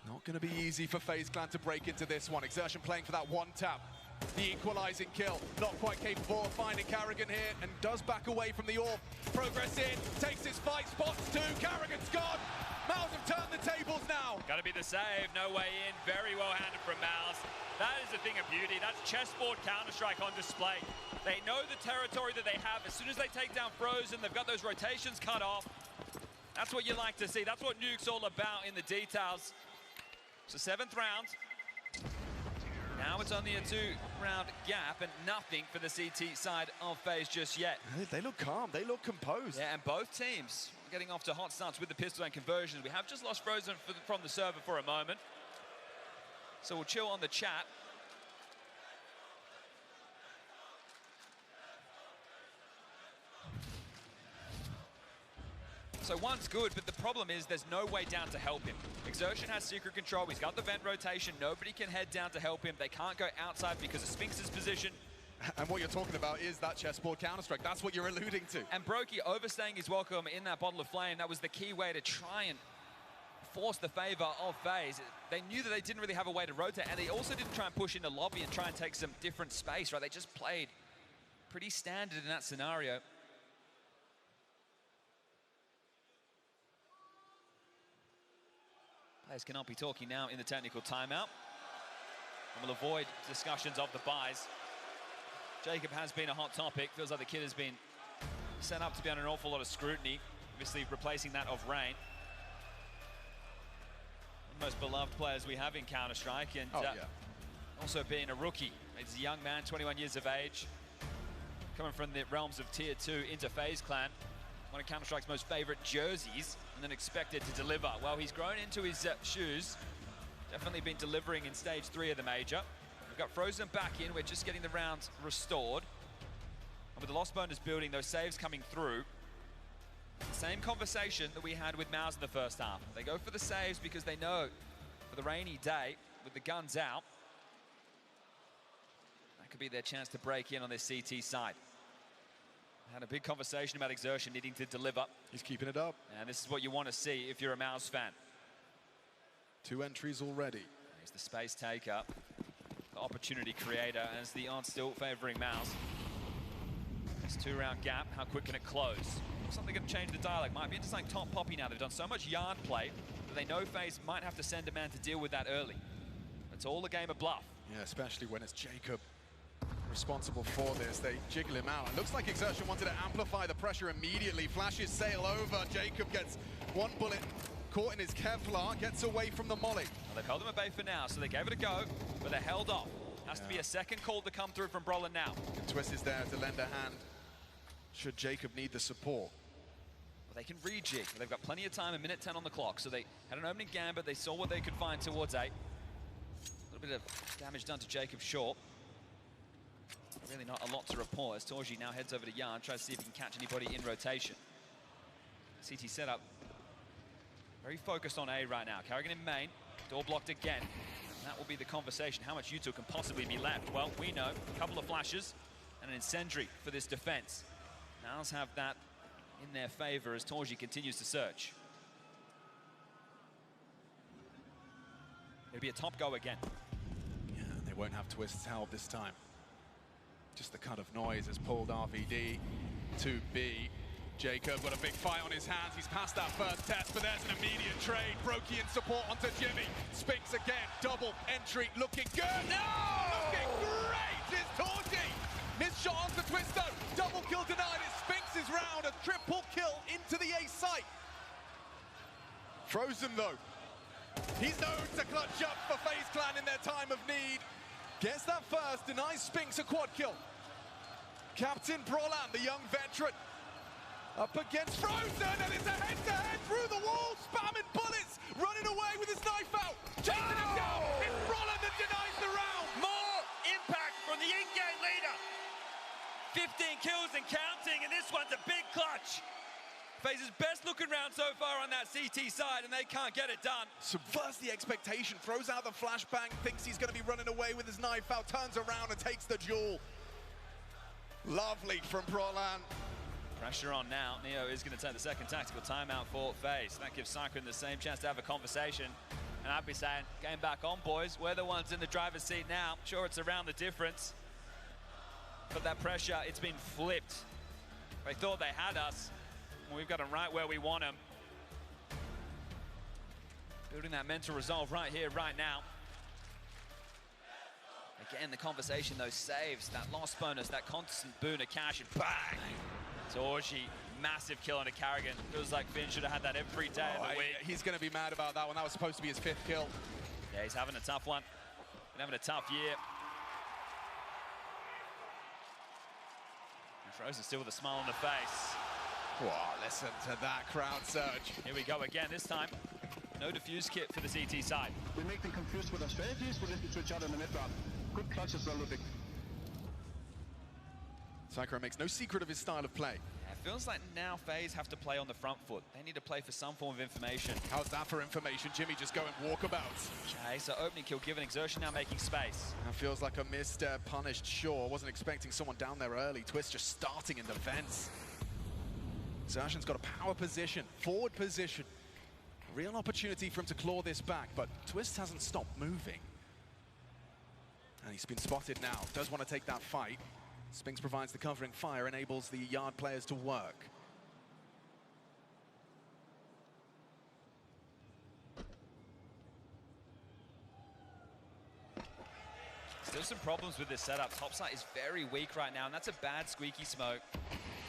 Not going to be easy for FaZe Clan to break into this one. Exertion playing for that 1 tap. The equalizing kill. Not quite capable of finding Carrigan here, and does back away from the orb. Progress in, takes his fight, spots 2. Carrigan's gone. MOUZ have turned the tables now. Got to be the save, no way in. Very well handled from MOUZ. That is a thing of beauty. That's chessboard Counter-Strike on display. They know the territory that they have. As soon as they take down Frozen, they've got those rotations cut off. That's what you like to see. That's what Nuke's all about in the details. So 7th round. Now it's only a 2-round gap and nothing for the CT side of FaZe just yet. They look calm, they look composed. Yeah, and both teams getting off to hot starts with the pistol and conversions. We have just lost Frozen from the server for a moment. So we'll chill on the chat. So 1's good, but the problem is there's no way down to help him. Exertion has secret control, he's got the vent rotation, nobody can head down to help him. They can't go outside because of Spinks' position. And what you're talking about is that chessboard Counter-Strike. That's what you're alluding to. And Brokey overstaying his welcome in that bottle of flame, that was the key way to try and force the favor of FaZe. They knew that they didn't really have a way to rotate, and they also didn't try and push into lobby and try and take some different space, right? They just played pretty standard in that scenario. Players cannot be talking now in the technical timeout. And we'll avoid discussions of the buys. Jacob has been a hot topic. Feels like the kid has been set up to be under an awful lot of scrutiny. Obviously replacing that of Rain. One of the most beloved players we have in Counter-Strike, and also being a rookie. He's a young man, 21 years of age. Coming from the realms of Tier 2 into FaZe Clan. One of Counter-Strike's most favorite jerseys, and then expected to deliver. Well, he's grown into his shoes. Definitely been delivering in stage 3 of the major. We've got Frozen back in. We're just getting the rounds restored. And with the lost bonus building, those saves coming through. Same conversation that we had with MOUZ in the first half. They go for the saves because they know for the rainy day, with the guns out, that could be their chance to break in on this CT side. Had a big conversation about Exertion needing to deliver. He's keeping it up. And this is what you want to see if you're a MOUZ fan. 2 entries already. He's the space taker, the opportunity creator, as the odds still favoring MOUZ. This 2-round gap, how quick can it close? Looks like they're going to change the dialect. Might be into like top poppy now. They've done so much yard play that they know FaZe might have to send a man to deal with that early. It's all a game of bluff. Yeah, especially when it's Jacob responsible for this. They jiggle him out. It looks like Exertion wanted to amplify the pressure immediately. Flashes sail over. Jacob gets one bullet caught in his Kevlar, gets away from the molly. Well, they've held him at bay for now, so they gave it a go, but they're held off. Has to be a second call to come through from Brolin now. Twist is there to lend a hand should Jacob need the support. Well, they can rejig. They've got plenty of time, a minute 10 on the clock, so they had an opening gambit. They saw what they could find towards A. A little bit of damage done to Jacob short. Really not a lot to report as Torji now heads over to Yarn, tries to see if he can catch anybody in rotation. CT setup. Very focused on A right now. Carrigan in main, door blocked again. And that will be the conversation. How much U2 can possibly be left? Well, we know a couple of flashes and an incendiary for this defense. MOUZ have that in their favor as Torji continues to search. It'll be a top go again. Yeah, they won't have Twist's help this time. Just the cut of noise has pulled RVD to B. Jacob got a big fight on his hands. He's passed that first test, but there's an immediate trade. Brokian support onto Jimmy. Spinks again, double entry, looking good. No! Looking great is Torji. Missed shot onto Twisto. Double kill denied. It Spinks' round. A triple kill into the A site. Frozen though. He's known to clutch up for FaZe Clan in their time of need. Gets that first, denies Spinks a quad kill. Captain Brolin, the young veteran, up against Frozen, and it's a head-to-head through the wall, spamming bullets, running away with his knife out, chasing him down. It's Brolin that denies the round. More impact from the in-game leader. 15 kills and counting, and this one's a big clutch. FaZe's best looking round so far on that CT side, and they can't get it done. Subverts the expectation, throws out the flashbang, thinks he's going to be running away with his knife out, turns around and takes the duel. Lovely from Brolin. Pressure on now. Neo is going to take the second tactical timeout for FaZe. That gives Cyclone the same chance to have a conversation. And I'd be saying, game back on, boys. We're the ones in the driver's seat now. Sure, it's around the difference. But that pressure, it's been flipped. They thought they had us. We've got them right where we want them. Building that mental resolve right here, right now. Again, the conversation, those saves, that loss bonus, that constant boon of cash, and bang! Torji, massive kill on a Carrigan. Feels like Finn should have had that every day of the week. He's going to be mad about that one. That was supposed to be his 5th kill. Yeah, he's having a tough one. Been having a tough year. And Frozen still with a smile on the face. Whoa, listen to that crowd surge. Here we go again, this time. No defuse kit for the CT side. We make them confused with our strategies, we listen to each other in the mid round. Good clutch as well, Ludwig. Cyclone makes no secret of his style of play. It feels like now FaZe have to play on the front foot. They need to play for some form of information. How's that for information? Jimmy just going walkabouts. Okay, so opening kill given, Exertion now making space. That feels like a missed punished, sure. Wasn't expecting someone down there early. Twist just starting in the fence. Exertion's got a power position, forward position. Real opportunity for him to claw this back, but Twist hasn't stopped moving. And he's been spotted now. Does want to take that fight. Spinks provides the covering fire, enables the yard players to work. Still some problems with this setup. Topside is very weak right now, and that's a bad squeaky smoke.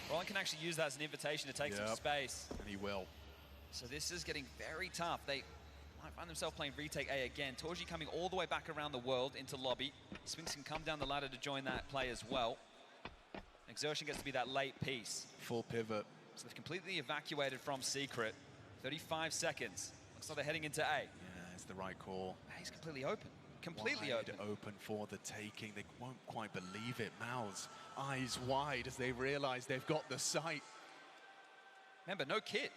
Roland can actually use that as an invitation to take some space. And he will. So this is getting very tough. They might find themselves playing retake A again. Torji coming all the way back around the world into lobby. Spinks can come down the ladder to join that play as well. Exertion gets to be that late piece. Full pivot. So they've completely evacuated from Secret. 35 seconds. Looks like they're heading into A. Yeah, it's the right call. A's completely open. Completely wide open. Open for the taking. They won't quite believe it. MOUZ, eyes wide as they realize they've got the sight. Remember, no kit.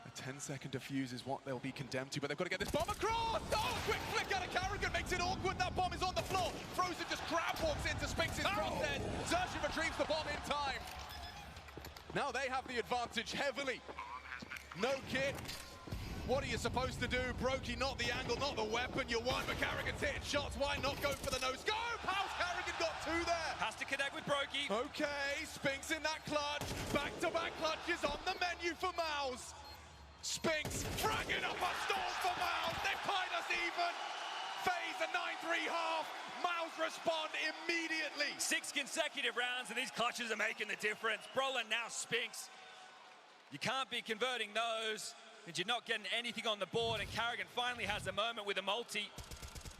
A 10-second defuse is what they'll be condemned to, but they've got to get this bomb across! Oh, quick flick out of Carrigan makes it awkward. That bomb is on the floor. Frozen just crab walks into Spinks' crosshairs. Xerxes retrieves the bomb in time. Now they have the advantage heavily. No kit. What are you supposed to do? Brokey, not the angle, not the weapon you want, but Carrigan's hitting shots. Why not go for the nose? Go! How's Carrigan got two there? Has to connect with Brokey. Okay, Spinks in that clutch. Back-to-back clutches on the menu for MOUZ. Spinks fragging up a stall for MOUZ. They've tied us even. FaZe a 9-3 half. MOUZ respond immediately. 6 consecutive rounds, and these clutches are making the difference. Brolin now Spinks. You can't be converting those, and you're not getting anything on the board, and Carrigan finally has a moment with a multi.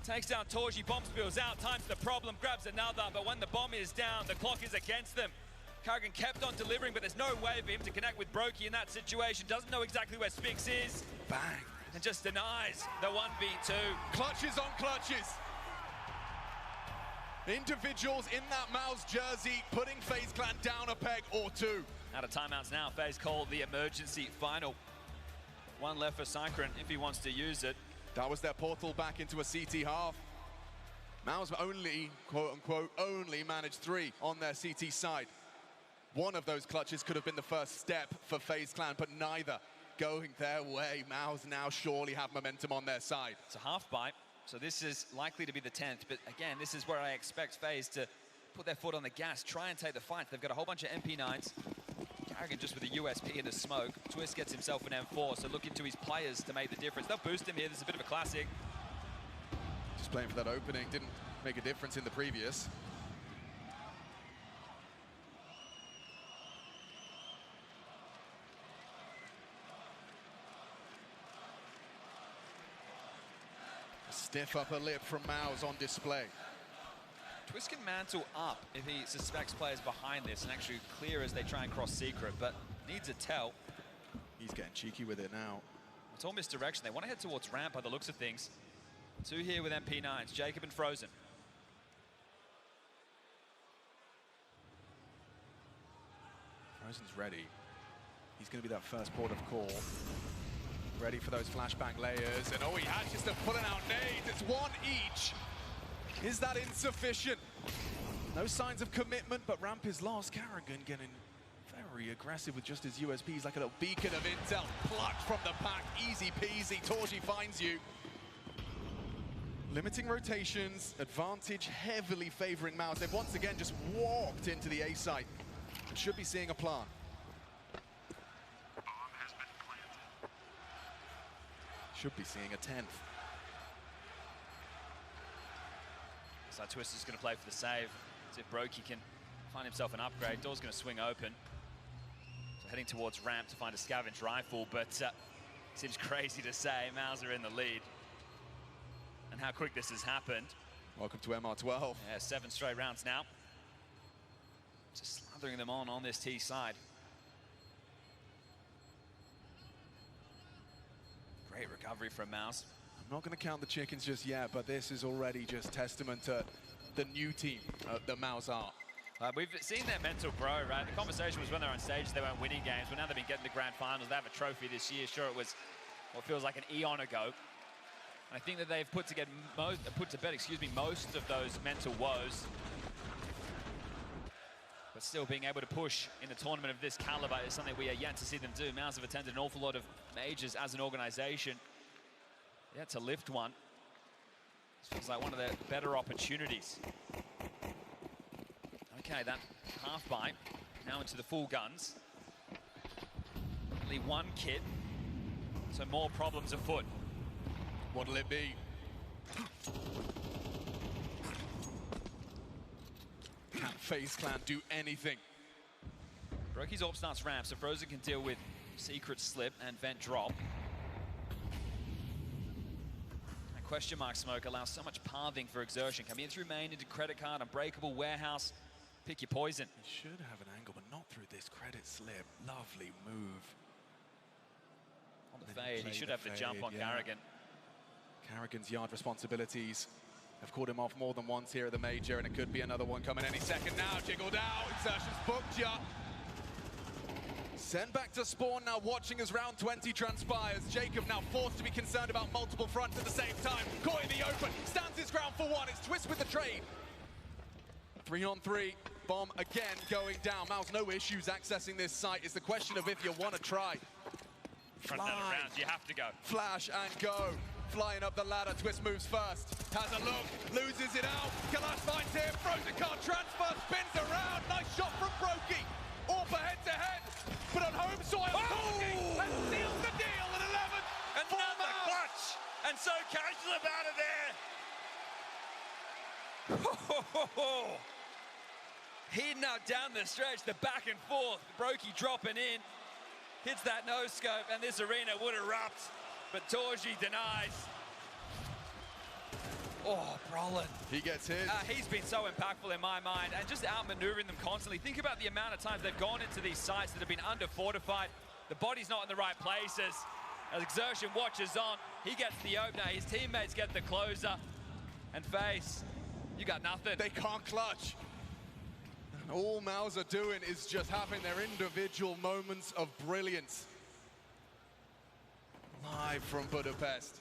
Takes down Torji, bomb spills out, time's the problem, grabs another, but when the bomb is down, the clock is against them. Carrigan kept on delivering, but there's no way for him to connect with Brokey in that situation. Doesn't know exactly where Spinks is. Bang. And just denies the 1v2. Clutches on clutches. Individuals in that MOUZ jersey putting FaZe Clan down a peg or two. Out of timeouts now, FaZe called the emergency final. One left for Syncron if he wants to use it. That was their portal back into a CT half. MOUZ only, quote-unquote, only managed 3 on their CT side. One of those clutches could have been the first step for FaZe Clan, but neither going their way. MOUZ now surely have momentum on their side. It's a half bite, so this is likely to be the 10th, but again, this is where I expect FaZe to put their foot on the gas, try and take the fight. They've got a whole bunch of MP9s. Carrigan just with a USP and a smoke. Twist gets himself an M4, so looking to his players to make the difference. They'll boost him here, this is a bit of a classic. Just playing for that opening, didn't make a difference in the previous. A stiff upper lip from MOUZ on display. Twist can mantle up if he suspects players behind this and actually clear as they try and cross secret, but needs a tell. He's getting cheeky with it now. It's all misdirection. They want to head towards ramp by the looks of things. 2 here with MP9s, Jacob and Frozen. Frozen's ready. He's going to be that first port of call. Ready for those flashbang layers, and oh, he has just pulling out nades. It's 1 each. Is that insufficient? No signs of commitment, but ramp is lost. Carrigan getting very aggressive with just his USP. He's like a little beacon of intel. Plucked from the pack, easy peasy. Torji finds you. Limiting rotations, advantage heavily favoring MOUZ. They've once again just walked into the A site. Should be seeing a plant. Bomb has been planted. Should be seeing a 10th. So Twist is going to play for the save. See if Brokey can find himself an upgrade. Door's going to swing open. So heading towards ramp to find a scavenge rifle, but seems crazy to say MOUZ are in the lead. And how quick this has happened. Welcome to MR12. Yeah, 7 straight rounds now. Just slathering them on this T side. Great recovery from MOUZ. I'm not going to count the chickens just yet, but this is already just testament to the new team that MOUZ are. We've seen their mental grow, right? The conversation was when they're on stage, they weren't winning games, but now they've been getting to grand finals. They have a trophy this year. Sure, it was what feels like an eon ago. I think that they've put to bed, most of those mental woes. But still being able to push in a tournament of this caliber is something we are yet to see them do. MOUZ have attended an awful lot of majors as an organization. Yet to lift one. This feels like one of their better opportunities. Okay, that half bite, now into the full guns. Only 1 kit, so more problems afoot. What'll it be? Can FaZe Clan do anything? Brokey's AWP starts ramp, so Frozen can deal with secret slip and vent drop. And question mark smoke allows so much pathing for exertion. Coming in through main into credit card, unbreakable warehouse. Pick your poison. He should have an angle, but not through this credit slip. Lovely move. On the fade, he should have the jump on Carrigan. Carrigan's yard responsibilities have caught him off more than once here at the Major, and it could be another one coming any second now. Jiggled out, insertion's booked ya. Sent back to spawn now, watching as round 20 transpires. Jacob now forced to be concerned about multiple fronts at the same time. Caught in the open, stands his ground for 1. It's Twist with the trade. 3-on-3, bomb again going down. MOUZ no issues accessing this site. It's the question of if you want to try. Front of the rounds, you have to go. Flash and go. Flying up the ladder, Twist moves first. Has a look, loses it out. Kalash finds him, Frozen can't transfer, spins around. Nice shot from Brokey. All for head-to-head, but on home soil, Brokey and seals the deal at 11. Another clutch, and so casual about it there. Heating up down the stretch, the back and forth. Brokey dropping in, hits that nose scope, and this arena would erupt, but Torji denies. Oh, Brolin. He gets hit. He's been so impactful in my mind, and just outmaneuvering them constantly. Think about the amount of times they've gone into these sites that have been under-fortified. The body's not in the right places. As Exertion watches on, he gets the opener, his teammates get the closer, and FAZE, you got nothing. They can't clutch. All MOUZ are doing is just having their individual moments of brilliance. Live from Budapest.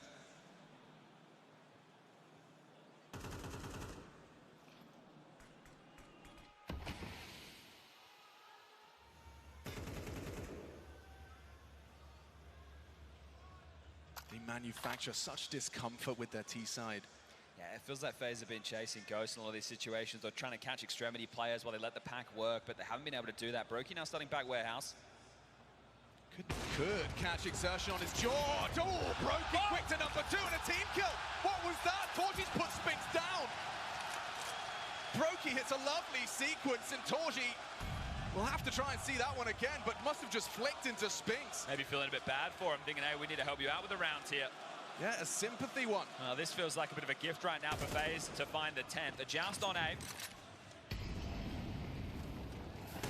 They manufacture such discomfort with their T side. Yeah, it feels like FaZe have been chasing Ghost in all of these situations, or trying to catch extremity players while they let the pack work, but they haven't been able to do that. Brokey now starting back warehouse. Could catch Exertion on his jaw. Oh, Brokey quick to number 2 and a team kill. What was that? Torji's put Spinks down. Brokey hits a lovely sequence, and Torji will have to try and see that one again, but must have just flicked into Spinks. Maybe feeling a bit bad for him, thinking, hey, we need to help you out with the rounds here. Yeah, a sympathy one. This feels like a bit of a gift right now for FaZe to find the 10th. A joust on A.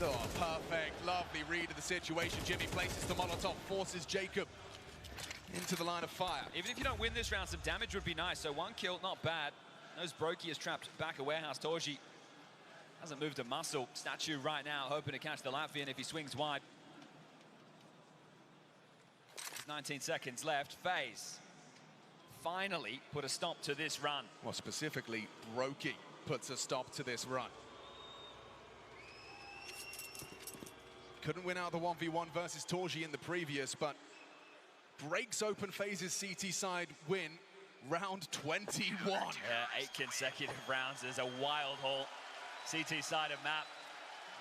Oh, perfect. Lovely read of the situation. Jimmy places the Molotov, forces Jacob into the line of fire. Even if you don't win this round, some damage would be nice. So 1 kill, not bad. Knows Brokey is trapped back at warehouse. Torji hasn't moved a muscle. Statue right now hoping to catch the Latvian if he swings wide. There's 19 seconds left. FaZe finally put a stop to this run. Well, specifically, Brokey puts a stop to this run. Couldn't win out the 1v1 versus Torji in the previous, but breaks open FaZe's CT side win, round 21. Yeah, 8 consecutive rounds is a wild haul. CT side of map,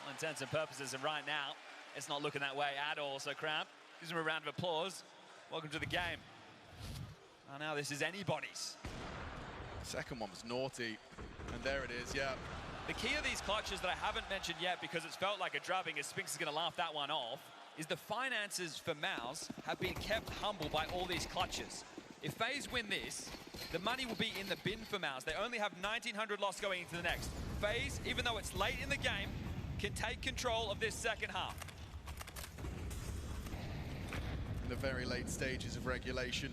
all intents and purposes, and right now, it's not looking that way at all. So Crowd, gives him a round of applause. Welcome to the game. Oh, now this is anybody's. Second one was naughty, and there it is, yeah. The key of these clutches that I haven't mentioned yet, because it's felt like a drubbing, as Spinks is going to laugh that one off, is the finances for MOUZ have been kept humble by all these clutches. If FaZe win this, the money will be in the bin for MOUZ. They only have 1,900 loss going into the next. FaZe, even though it's late in the game, can take control of this second half. In the very late stages of regulation,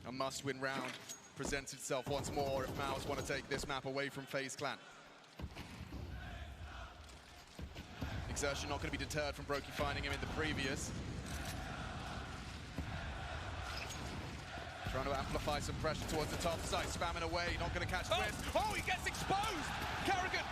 a must-win round presents itself once more if MOUZ want to take this map away from FaZe Clan. Exertion not going to be deterred from Brokey finding him in the previous. Trying to amplify some pressure towards the top side, spamming away, not going to catch Twist. Oh, he gets exposed! Carrigan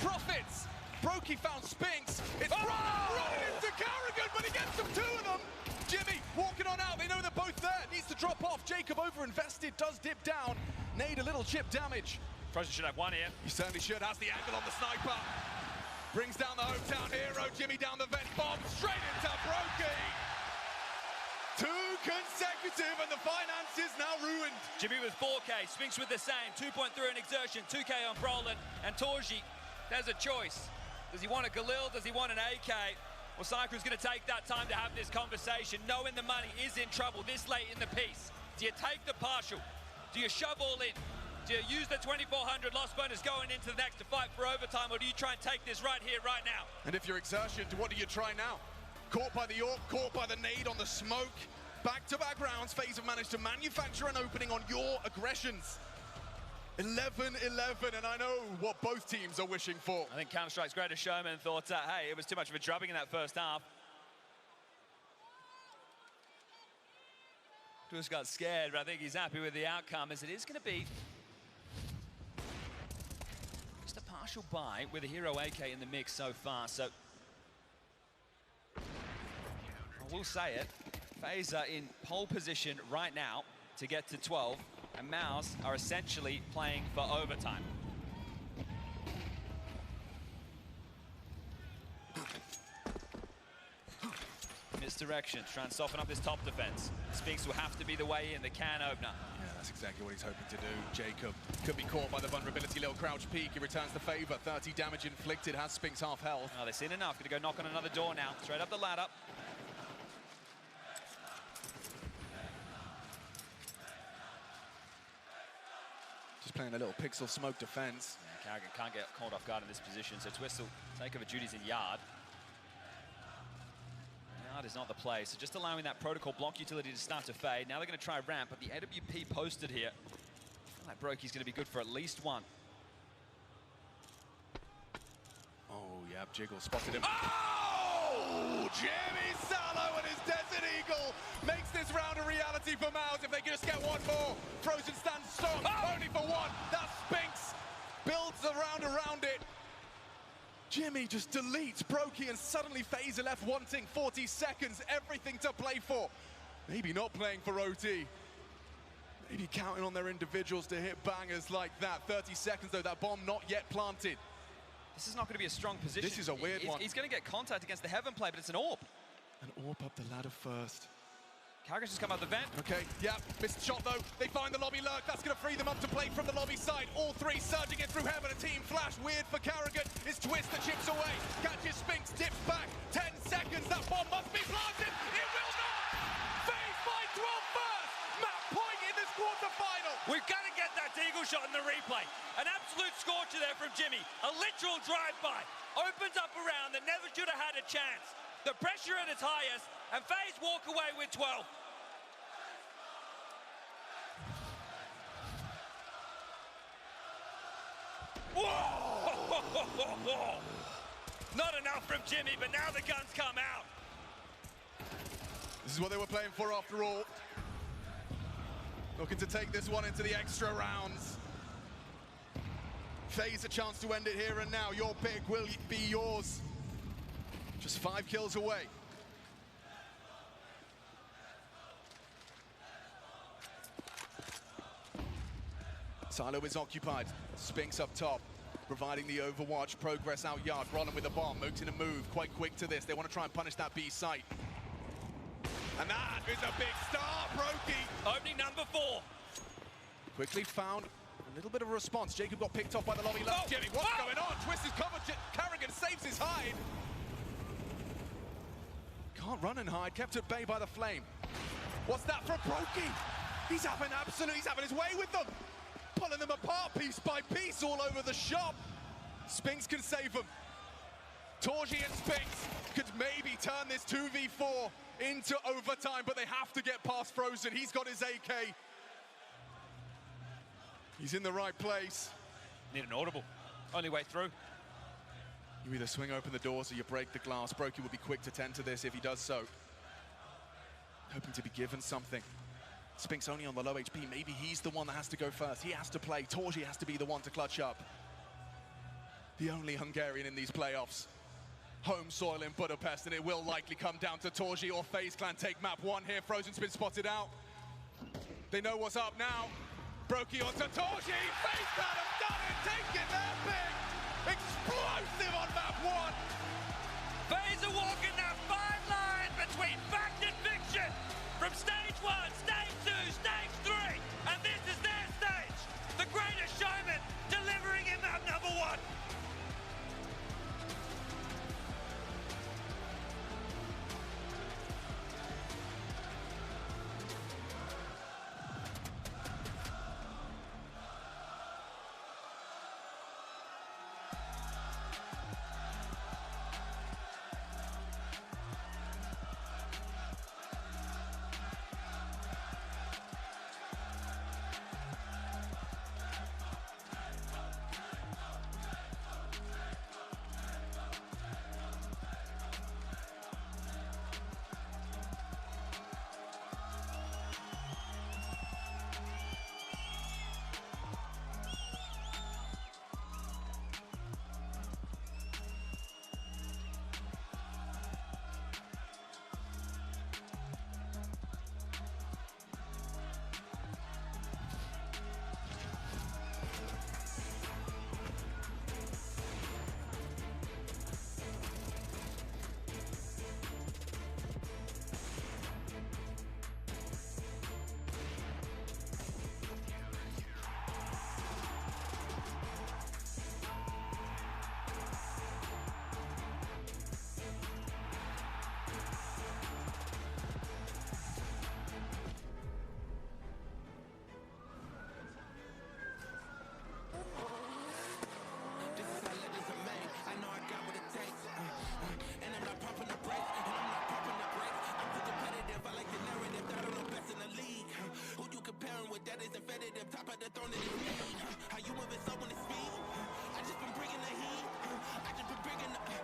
profits! Brokey found Spinks. It's running into Carrigan, but he gets them 2 of them! Jimmy walking on out, they know they're both there, needs to drop off. Jacob over-invested, does dip down. Nade a little chip damage. Frozen should have 1 here. He certainly should, has the angle on the sniper. Brings down the hometown hero, Jimmy down the vent bomb, straight into Brokey. 2 consecutive, and the finances now ruined. Jimmy with 4K, Spinks with the same, 2.3 in Exertion, 2K on Brolin, and Torji, there's a choice. Does he want a Galil, does he want an AK? Well, Cycle's going to take that time to have this conversation, knowing the money is in trouble this late in the piece. Do you take the partial? Do you shove all in? Do you use the 2,400 loss bonus going into the next to fight for overtime, or do you try and take this right here, right now? And if you're Exertion, what do you try now? Caught by the AWP, caught by the nade on the smoke. Back-to-back rounds, FaZe have managed to manufacture an opening on your aggressions. 11-11, and I know what both teams are wishing for. I think Counter-Strike's greatest showman thought, hey, it was too much of a drubbing in that first half. Just got scared, but I think he's happy with the outcome, as it is going to be just a partial buy with a Hero AK in the mix so far. So I will say it, FaZe are in pole position right now to get to 12, and MOUZ are essentially playing for overtime. Misdirection, trying to soften up this top defense. Spinks will have to be the way in, the can opener. Yeah, that's exactly what he's hoping to do. Jacob could be caught by the vulnerability, little crouch peek. He returns the favor. 30 damage inflicted, has Spinks half health. Oh, they've seen enough. Gonna go knock on another door now. Straight up the ladder. Just playing a little pixel smoke defense. Yeah, Carrigan can't get caught off guard in this position, so Twist will take over duties in yard. Yard is not the play, so just allowing that protocol block utility to start to fade. Now they're going to try ramp, but the AWP posted here. I feel like Brokey's going to be good for at least one. Oh, yeah, Jiggle spotted him. Oh! Jimmy Sallow and his Desert Eagle makes this round a reality for MOUZ. If they can just get one more, Frozen stands strong, only for one. That's Spinks, builds the round around it. Jimmy just deletes Brokey, and suddenly FaZe are left wanting 40 seconds, everything to play for. Maybe not playing for OT. Maybe counting on their individuals to hit bangers like that. 30 seconds though, that bomb not yet planted. This is not going to be a strong position. This is a weird one. He's going to get contact against the Heaven play, but it's an AWP. An AWP up the ladder first. Carrigan's just come out the vent. Okay, yeah, missed shot though. They find the lobby lurk. That's going to free them up to play from the lobby side. All three surging in through Heaven. A team flash. Weird for Carrigan. It's Twist that chips away. Catches Spinks, dips back. 10 seconds. That bomb must be planted. It will not. FaZe by 12 first. Map point in this quarterfinal. We've got to get that eagle shot in the replay. An absolute scorcher there from Jimmy. A literal drive-by. Opens up a round that never should have had a chance. The pressure at its highest, and FaZe walk away with 12. Whoa! Not enough from Jimmy, but now the guns come out. This is what they were playing for after all. Looking to take this one into the extra rounds. FaZe a chance to end it here and now. Your pick will be yours. Just 5 kills away. Silo is occupied. Spinks up top, providing the overwatch. Progress out yard. Rollin with a bomb. Mooks in a move. Quite quick to this. They want to try and punish that B site. And that is a big start, Brokey. Opening number 4. Quickly found a little bit of a response. Jacob got picked off by the lobby left. Jimmy, what's going on? Twist is covered. Carrigan saves his hide. Can't run and hide. Kept at bay by the flame. What's that from Brokey? He's having his way with them. Pulling them apart piece by piece all over the shop. Spinks can save them. Torji and Spinks could maybe turn this 2v4 into overtime, but they have to get past Frozen. He's got his AK. He's in the right place. Need an audible. Only way through. You either swing open the doors or you break the glass. Brokey will be quick to tend to this if he does so. Hoping to be given something. Spinks only on the low HP. Maybe he's the one that has to go first. He has to play. Torji has to be the one to clutch up. The only Hungarian in these playoffs. Home soil in Budapest, and it will likely come down to Torji or FaZe Clan take map 1 here. Frozen's been spotted out. They know what's up now. Brokey onto Torji. FaZe Clan have done it, taking their pick. Explosive on map 1. FaZe are walking that fine line between fact and fiction. From stage 1, stage 2, stage 3, and this is their stage. The greatest showman delivering in map number 1. born with that is embedded in top of the throne of the mean. How you moving so on the speed? I just been bringing the heat. I just been bringing the fire.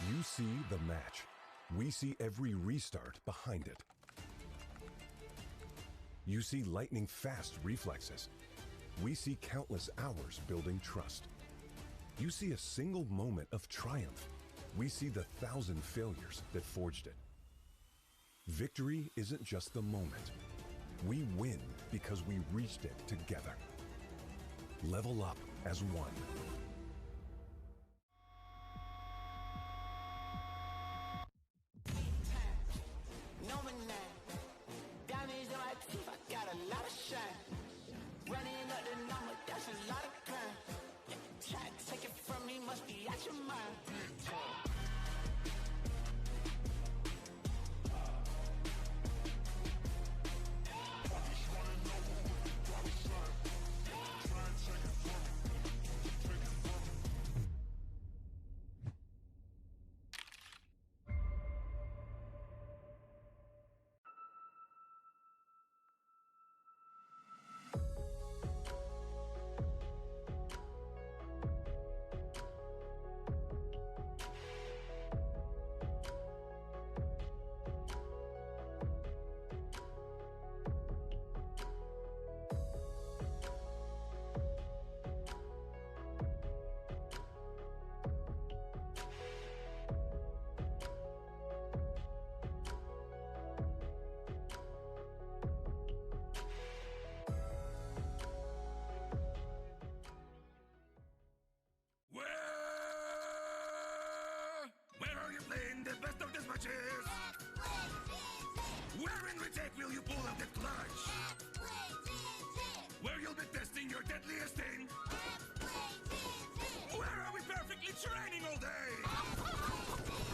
You see the match. We see every restart behind it. You see lightning-fast reflexes. We see countless hours building trust. You see a single moment of triumph. We see the 1,000 failures that forged it. Victory isn't just the moment. We win because we reached it together. Level up as one. Where in retake will you pull out that clutch? Where you'll be testing your deadliest thing? Where are we perfectly training all day?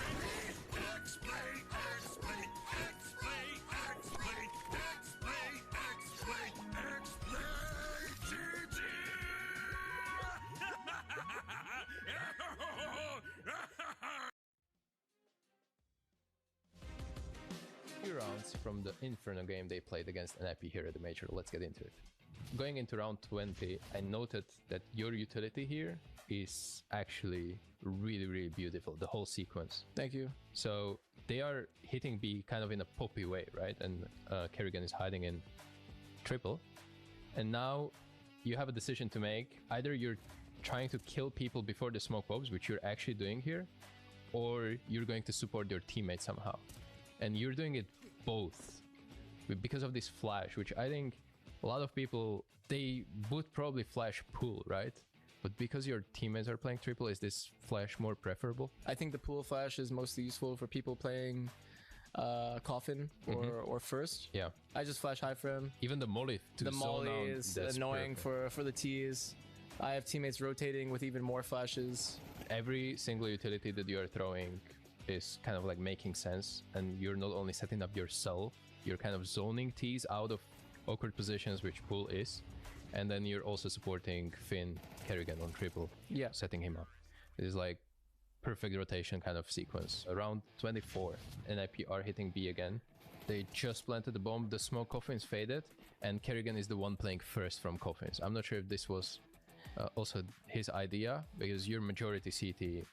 Ready? Explain, explain, explain, explain, explain, explain, explain, GG! Rounds from the Inferno game they played against an AP here at the Major. Let's get into it. Going into round 20, I noted that your utility here is actually really beautiful, the whole sequence. Thank you. So they are hitting B kind of in a poppy way, right? And Kerrigan is hiding in triple. And now you have a decision to make. Either you're trying to kill people before the smoke pops, which you're actually doing here, or you're going to support your teammate somehow. And you're doing it both because of this flash, which I think a lot of people, they would probably flash pool, right? But because your teammates are playing triple, is this flash more preferable? I think the pool flash is mostly useful for people playing coffin or first. Yeah. I just flash high for him. Even the molly to the molly down, is annoying for the tees. I have teammates rotating with even more flashes. Every single utility that you're throwing is kind of like making sense, and you're not only setting up yourself, you're kind of zoning tees out of awkward positions, which pool is, and then you're also supporting Finn Kerrigan on triple, Yeah. setting him up. It is like perfect rotation kind of sequence. Around 24, NIP are hitting B again. They just planted the bomb, the smoke coffins faded, and Kerrigan is the one playing first from coffins. I'm not sure if this was also his idea, because you're majority CT,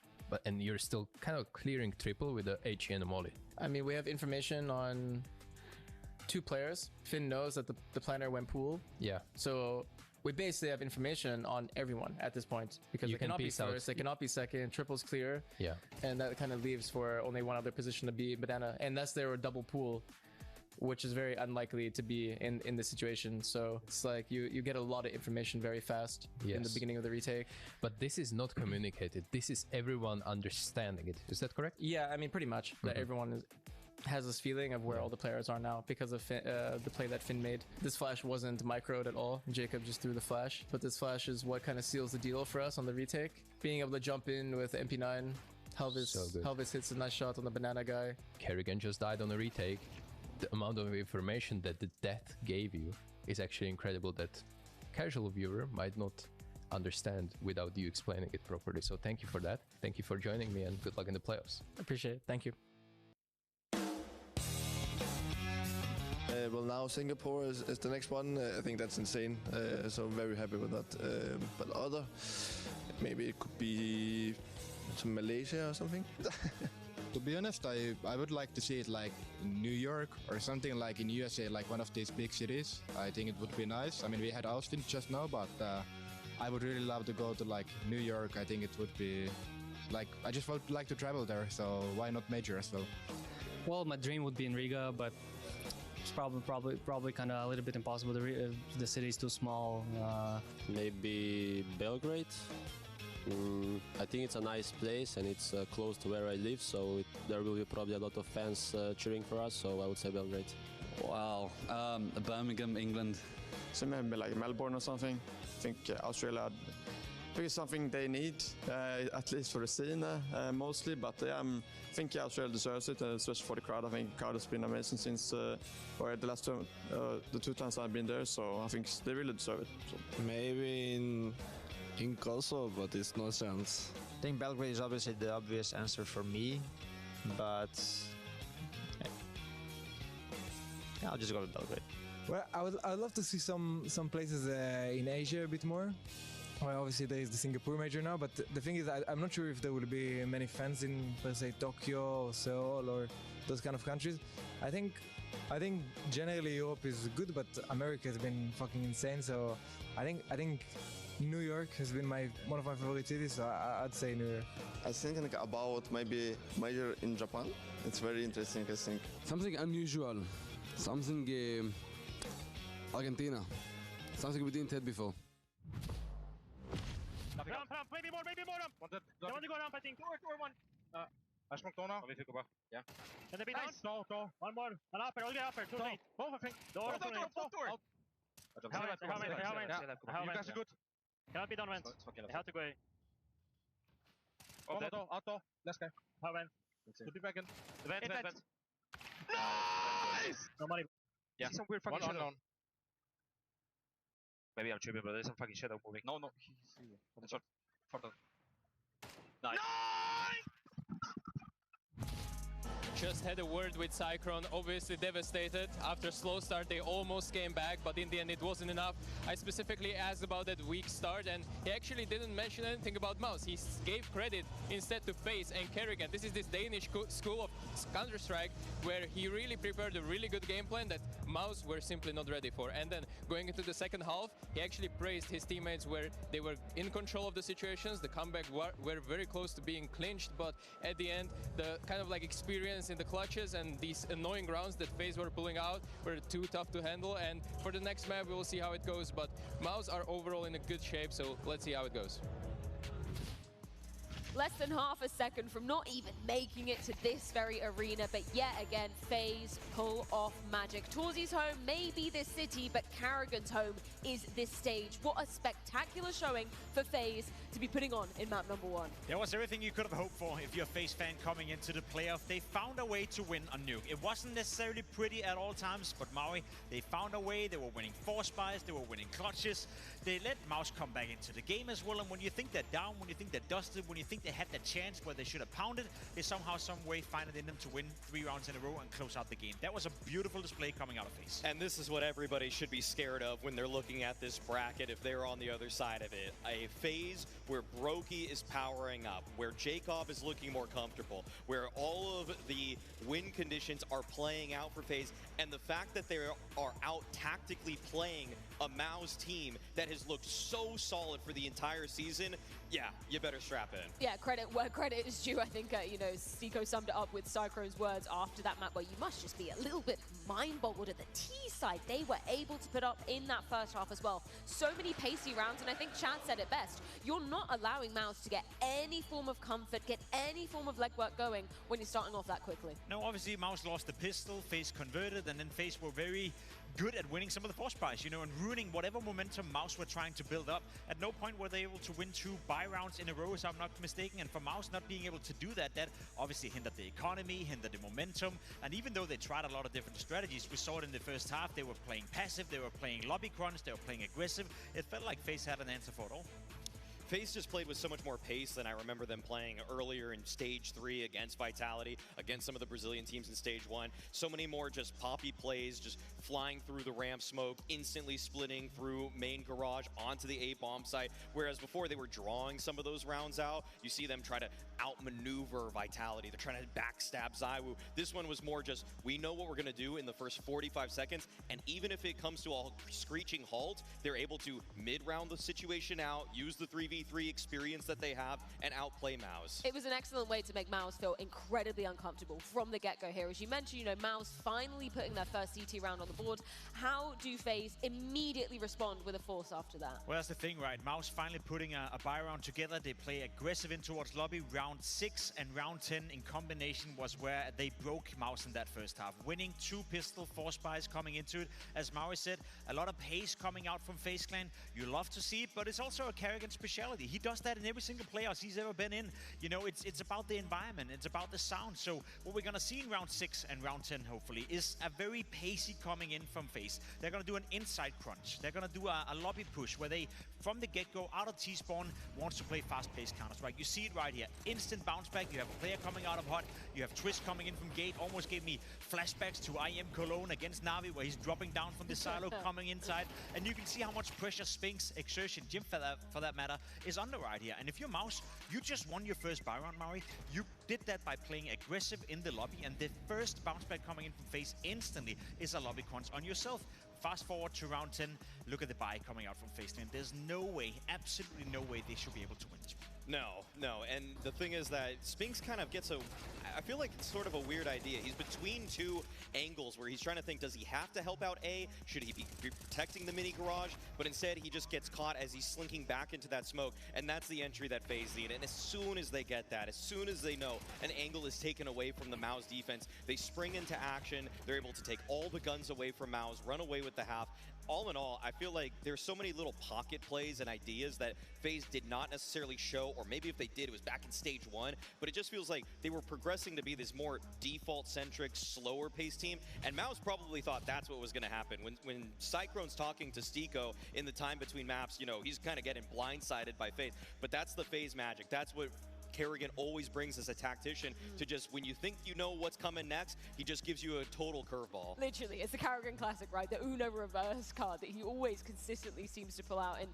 and you're still kind of clearing triple with the HE and the molly. I mean, we have information on 2 players. Finn knows that the planner went pool. Yeah. So we basically have information on everyone at this point, because You they cannot can be piece out- first, they cannot be second, triple's clear. Yeah. And that kind of leaves for only one other position to be Banana, unless they were double pool, which is very unlikely to be in this situation. So it's like you get a lot of information very fast in the Yes. beginning of the retake. But this is not communicated. This is everyone understanding it. Is that correct? Yeah, I mean, pretty much that everyone has this feeling of where all the players are now because of the play that Finn made. This flash wasn't microed at all. Jacob just threw the flash, but this flash is what kind of seals the deal for us on the retake. Being able to jump in with MP9, Helvis, So good. Helvis hits a nice shot on the banana guy. Kerrigan just died on a retake. The amount of information that the death gave you is actually incredible, that casual viewer might not understand without you explaining it properly. So thank you for that. Thank you for joining me, and good luck in the playoffs. Appreciate it. Thank you. Well, now Singapore is the next one. I think that's insane. So I'm very happy with that. But other, maybe it could be to Malaysia or something. To be honest, I would like to see it like in New York or something like in USA, like one of these big cities. I think it would be nice. I mean, we had Austin just now, but I would really love to go to like New York. I think it would be like, I just would like to travel there, so why not Major as well? Well, my dream would be in Riga, but it's probably kind of a little bit impossible. The city is too small. Maybe Belgrade. I think it's a nice place and it's close to where I live, so there will be probably a lot of fans cheering for us, so I would say Belgrade. Wow, Birmingham, England. So maybe like Melbourne or something. I think Australia is something they need, at least for the scene mostly, but I think Australia deserves it, especially for the crowd. I think the crowd has been amazing since the last the 2 times I've been there, so I think they really deserve it. So. Maybe in Kosovo, but it's no sense. I think Belgrade is obviously the obvious answer for me, but yeah, I'll just go with Belgrade. Well, I'd love to see some places in Asia a bit more. Well, obviously there is the Singapore Major now, but the thing is, I'm not sure if there will be many fans in, per se, Tokyo or Seoul or those kind of countries. I think generally Europe is good, but America has been fucking insane. So I think New York has been one of my favorite cities, so I'd say New York. I was thinking about maybe Major in Japan. It's very interesting, I think. Something unusual. Something Argentina. Something we didn't have before. Ramp, maybe more. They want to go ramp, I think. Door, one. I smoked door now. Over go. Yeah. Can they be down? No. One more. An upper, I'll get upper. Two late. Both, I think. Door. Door. You guys are good. Cannot be done, Vent. They have to go A. Out door. Let's go. How Vent? Could be back in. Vent. Nice! No money. Yeah. Some weird fucking shadow. Maybe I'm tripping, but there's some fucking shadow moving. No. He's shot. Further. Nice! Just had a word with Cyclone, obviously devastated. After a slow start, they almost came back, but in the end, it wasn't enough. I specifically asked about that weak start, and he actually didn't mention anything about MOUZ. He gave credit instead to FAZE and Kerrigan. This is this Danish school of Counter-Strike, where he really prepared a really good game plan that MOUZ were simply not ready for. And then going into the second half, he actually praised his teammates where they were in control of the situations. The comeback were very close to being clinched, but at the end, the kind of like experience in the clutches and these annoying rounds that FAZE were pulling out were too tough to handle. And for the next map, we will see how it goes. But MOUZ are overall in a good shape, so let's see how it goes. less than half a second from not even making it to this very arena, but yet again, FaZe pull off magic. Torzy's home may be this city, but Karrigan's home is this stage. What a spectacular showing for FaZe to be putting on in map number 1. That was everything you could have hoped for if you're a FaZe fan coming into the playoff. They found a way to win on Nuke. It wasn't necessarily pretty at all times, but Maui, they found a way. They were winning force buys, they were winning clutches. They let MOUZ come back into the game as well, and when you think they're down, when you think they're dusted, when you think they had the chance where they should have pounded, they somehow, some way find it in them to win 3 rounds in a row and close out the game. That was a beautiful display coming out of FaZe. And this is what everybody should be scared of when they're looking at this bracket if they're on the other side of it. A FaZe where Brokey is powering up, where Jacob is looking more comfortable, where all of the win conditions are playing out for FaZe, and the fact that they are out tactically playing a MOUZ team that has looked so solid for the entire season, yeah, you better strap in. Yeah, credit where credit is due. I think, you know, Stico summed it up with Cyclone's words after that map, where you must just be a little bit mind-boggled at the T side they were able to put up in that first half as well. So many pacey rounds, and I think Chad said it best. You're not allowing MOUZ to get any form of comfort, get any form of legwork going when you're starting off that quickly. No, obviously MOUZ lost the pistol, FaZe converted, and then FaZe were very good at winning some of the force buys, you know, and ruining whatever momentum MOUZ were trying to build up. At no point were they able to win 2 buy rounds in a row, if I'm not mistaken, and for MOUZ not being able to do that, that obviously hindered the economy, hindered the momentum, and even though they tried a lot of different strategies, we saw it in the first half, they were playing passive, they were playing lobby crunch, they were playing aggressive. It felt like FaZe had an answer for it all. FaZe just played with so much more pace than I remember them playing earlier in Stage 3 against Vitality, against some of the Brazilian teams in Stage 1. So many more just poppy plays, just flying through the ramp smoke, instantly splitting through main garage onto the A-bomb site, whereas before they were drawing some of those rounds out. You see them try to outmaneuver Vitality. They're trying to backstab ZywOo. This one was more just, we know what we're going to do in the first 45 seconds, and even if it comes to a screeching halt, they're able to mid-round the situation out, use the 3v3 experience that they have, and outplay MOUZ. It was an excellent way to make MOUZ feel incredibly uncomfortable from the get-go here. As you mentioned, you know, MOUZ finally putting their first CT round on the board. How do FaZe immediately respond with a force after that? Well, that's the thing, right? MOUZ finally putting a buy round together. They play aggressive in towards lobby. Round 6 and round 10 in combination was where they broke MOUZ in that first half, winning 2 pistol force buys coming into it. As Maui said, a lot of pace coming out from FaZe Clan. You love to see it, but it's also a Karrigan speciality. He does that in every single playoffs he's ever been in. You know, it's about the environment, it's about the sound. So what we're gonna see in round 6 and round 10, hopefully, is a very pacey coming in from FaZe. They're gonna do an inside crunch. They're gonna do a lobby push where they, from the get-go, out of T-spawn, wants to play fast-paced Counter-Strike. You see it right here. Instant bounce back. You have a player coming out of hot. You have Twist coming in from gate. Almost gave me flashbacks to IM Cologne against Na'Vi, where he's dropping down from the silo, coming inside. And you can see how much pressure Spinx, Exertion, Jim for that matter, is under right here. And if you're MOUZ, you just won your first buy round, Maui. You did that by playing aggressive in the lobby, and the first bounce back coming in from FaZe instantly is a lobby crunch on yourself. Fast forward to round 10, look at the buy coming out from FaZe Clan. There's no way, absolutely no way they should be able to win this. No, and the thing is that Spinx kind of gets I feel like it's sort of a weird idea. He's between 2 angles where he's trying to think, does he have to help out A? Should he be protecting the mini garage? But instead, he just gets caught as he's slinking back into that smoke, and that's the entry that FaZe need. And as soon as they get that, as soon as they know an angle is taken away from the MOUZ defense, they spring into action. They're able to take all the guns away from MOUZ, run away with the half. All in all, I feel like there's so many little pocket plays and ideas that FaZe did not necessarily show, or maybe if they did, it was back in Stage 1, but it just feels like they were progressing to be this more default-centric, slower-paced team, and MOUZ probably thought that's what was going to happen. When Cyclone's talking to Stico in the time between maps, you know, he's kind of getting blindsided by FaZe, but that's the FaZe magic. That's what Karrigan always brings as a tactician, to just, when you think you know what's coming next, he just gives you a total curveball. Literally, it's the Karrigan classic, right? The Uno reverse card that he always consistently seems to pull out in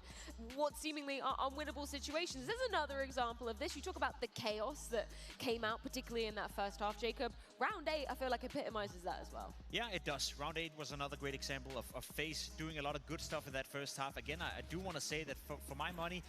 what seemingly are unwinnable situations. There's another example of this. You talk about the chaos that came out, particularly in that first half, Jacob. Round 8, I feel like epitomizes that as well. Yeah, it does. Round 8 was another great example of FaZe doing a lot of good stuff in that first half. Again, I do want to say that for my money,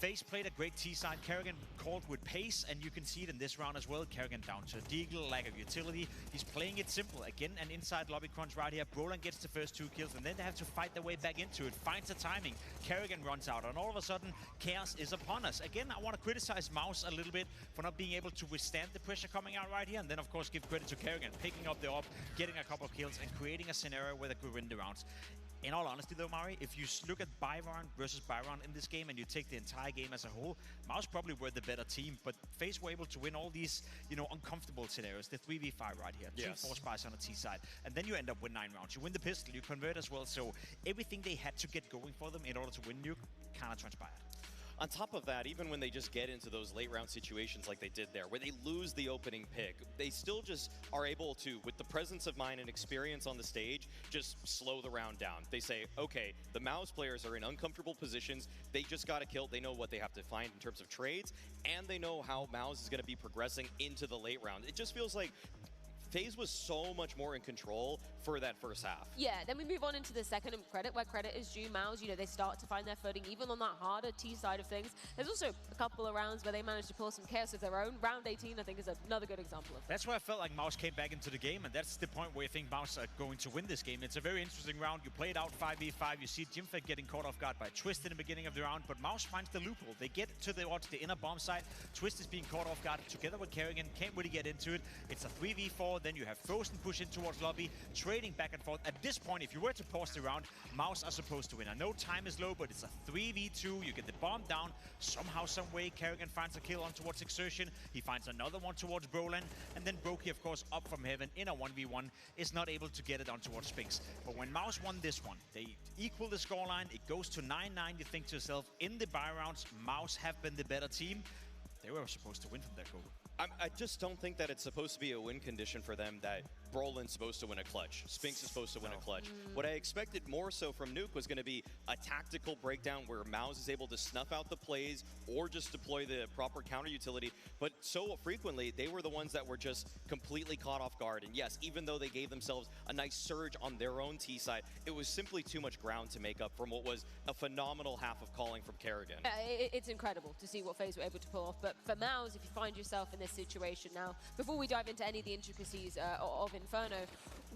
FaZe played a great T-side. Kerrigan called with pace, and you can see it in this round as well. Kerrigan down to Deagle, lack of utility. He's playing it simple. Again, an inside lobby crunch right here. Brolan gets the first 2 kills, and then they have to fight their way back into it. Finds the timing. Kerrigan runs out, and all of a sudden, chaos is upon us. Again, I want to criticize MOUZ a little bit for not being able to withstand the pressure coming out right here, and then, of course, give credit to Kerrigan, picking up the op, getting a couple of kills, and creating a scenario where they could win the rounds. In all honesty though, Mari, if you look at Byron versus Byron in this game and you take the entire game as a whole, MOUZ probably were the better team, but FaZe were able to win all these, uncomfortable scenarios. The 3v5 right here, 2 force buys on the T side, and then you end up with 9 rounds. You win the pistol, you convert as well, so everything they had to get going for them in order to win Nuke kind of transpired. On top of that, even when they just get into those late round situations like they did there, where they lose the opening pick, they still just are able to, with the presence of mind and experience on the stage, just slow the round down. They say, okay, the MOUZ players are in uncomfortable positions. They just got to kill. They know what they have to find in terms of trades, and they know how MOUZ is going to be progressing into the late round. It just feels like FaZe was so much more in control for that first half. Yeah, then we move on into the second, and credit where credit is due. MOUZ, they start to find their footing even on that harder T side of things. There's also a couple of rounds where they managed to pull some chaos of their own. Round 18, I think, is another good example of that. That's where I felt like MOUZ came back into the game, and that's the point where you think MOUZ are going to win this game. It's a very interesting round. You play it out 5v5. You see Jimfed getting caught off guard by Twist in the beginning of the round, but MOUZ finds the loophole. They get to the inner bomb site. Twist is being caught off guard together with Kerrigan. Can't really get into it. It's a 3v4. Then you have Frozen push in towards lobby, trading back and forth. At this point, if you were to pause the round, MOUZ are supposed to win. I know time is low, but it's a 3v2. You get the bomb down. Somehow, some way, Kerrigan finds a kill on towards Exertion. He finds another one towards Brolan. And then Brokey, of course, up from heaven in a 1v1, is not able to get it on towards Spinks. But when MOUZ won this one, they equal the scoreline. It goes to 9-9. You think to yourself, in the buy rounds, MOUZ have been the better team. They were supposed to win from their goal. I just don't think that it's supposed to be a win condition for them that Brolan's supposed to win a clutch. Spinks is supposed to win a clutch. What I expected more so from Nuke was going to be a tactical breakdown where MOUZ is able to snuff out the plays or just deploy the proper counter utility. But so frequently, they were the ones that were just completely caught off guard. And yes, even though they gave themselves a nice surge on their own T side, it was simply too much ground to make up from what was a phenomenal half of calling from Kerrigan. It's incredible to see what FaZe were able to pull off. But for MOUZ, if you find yourself in this situation now, before we dive into any of the intricacies of Inferno,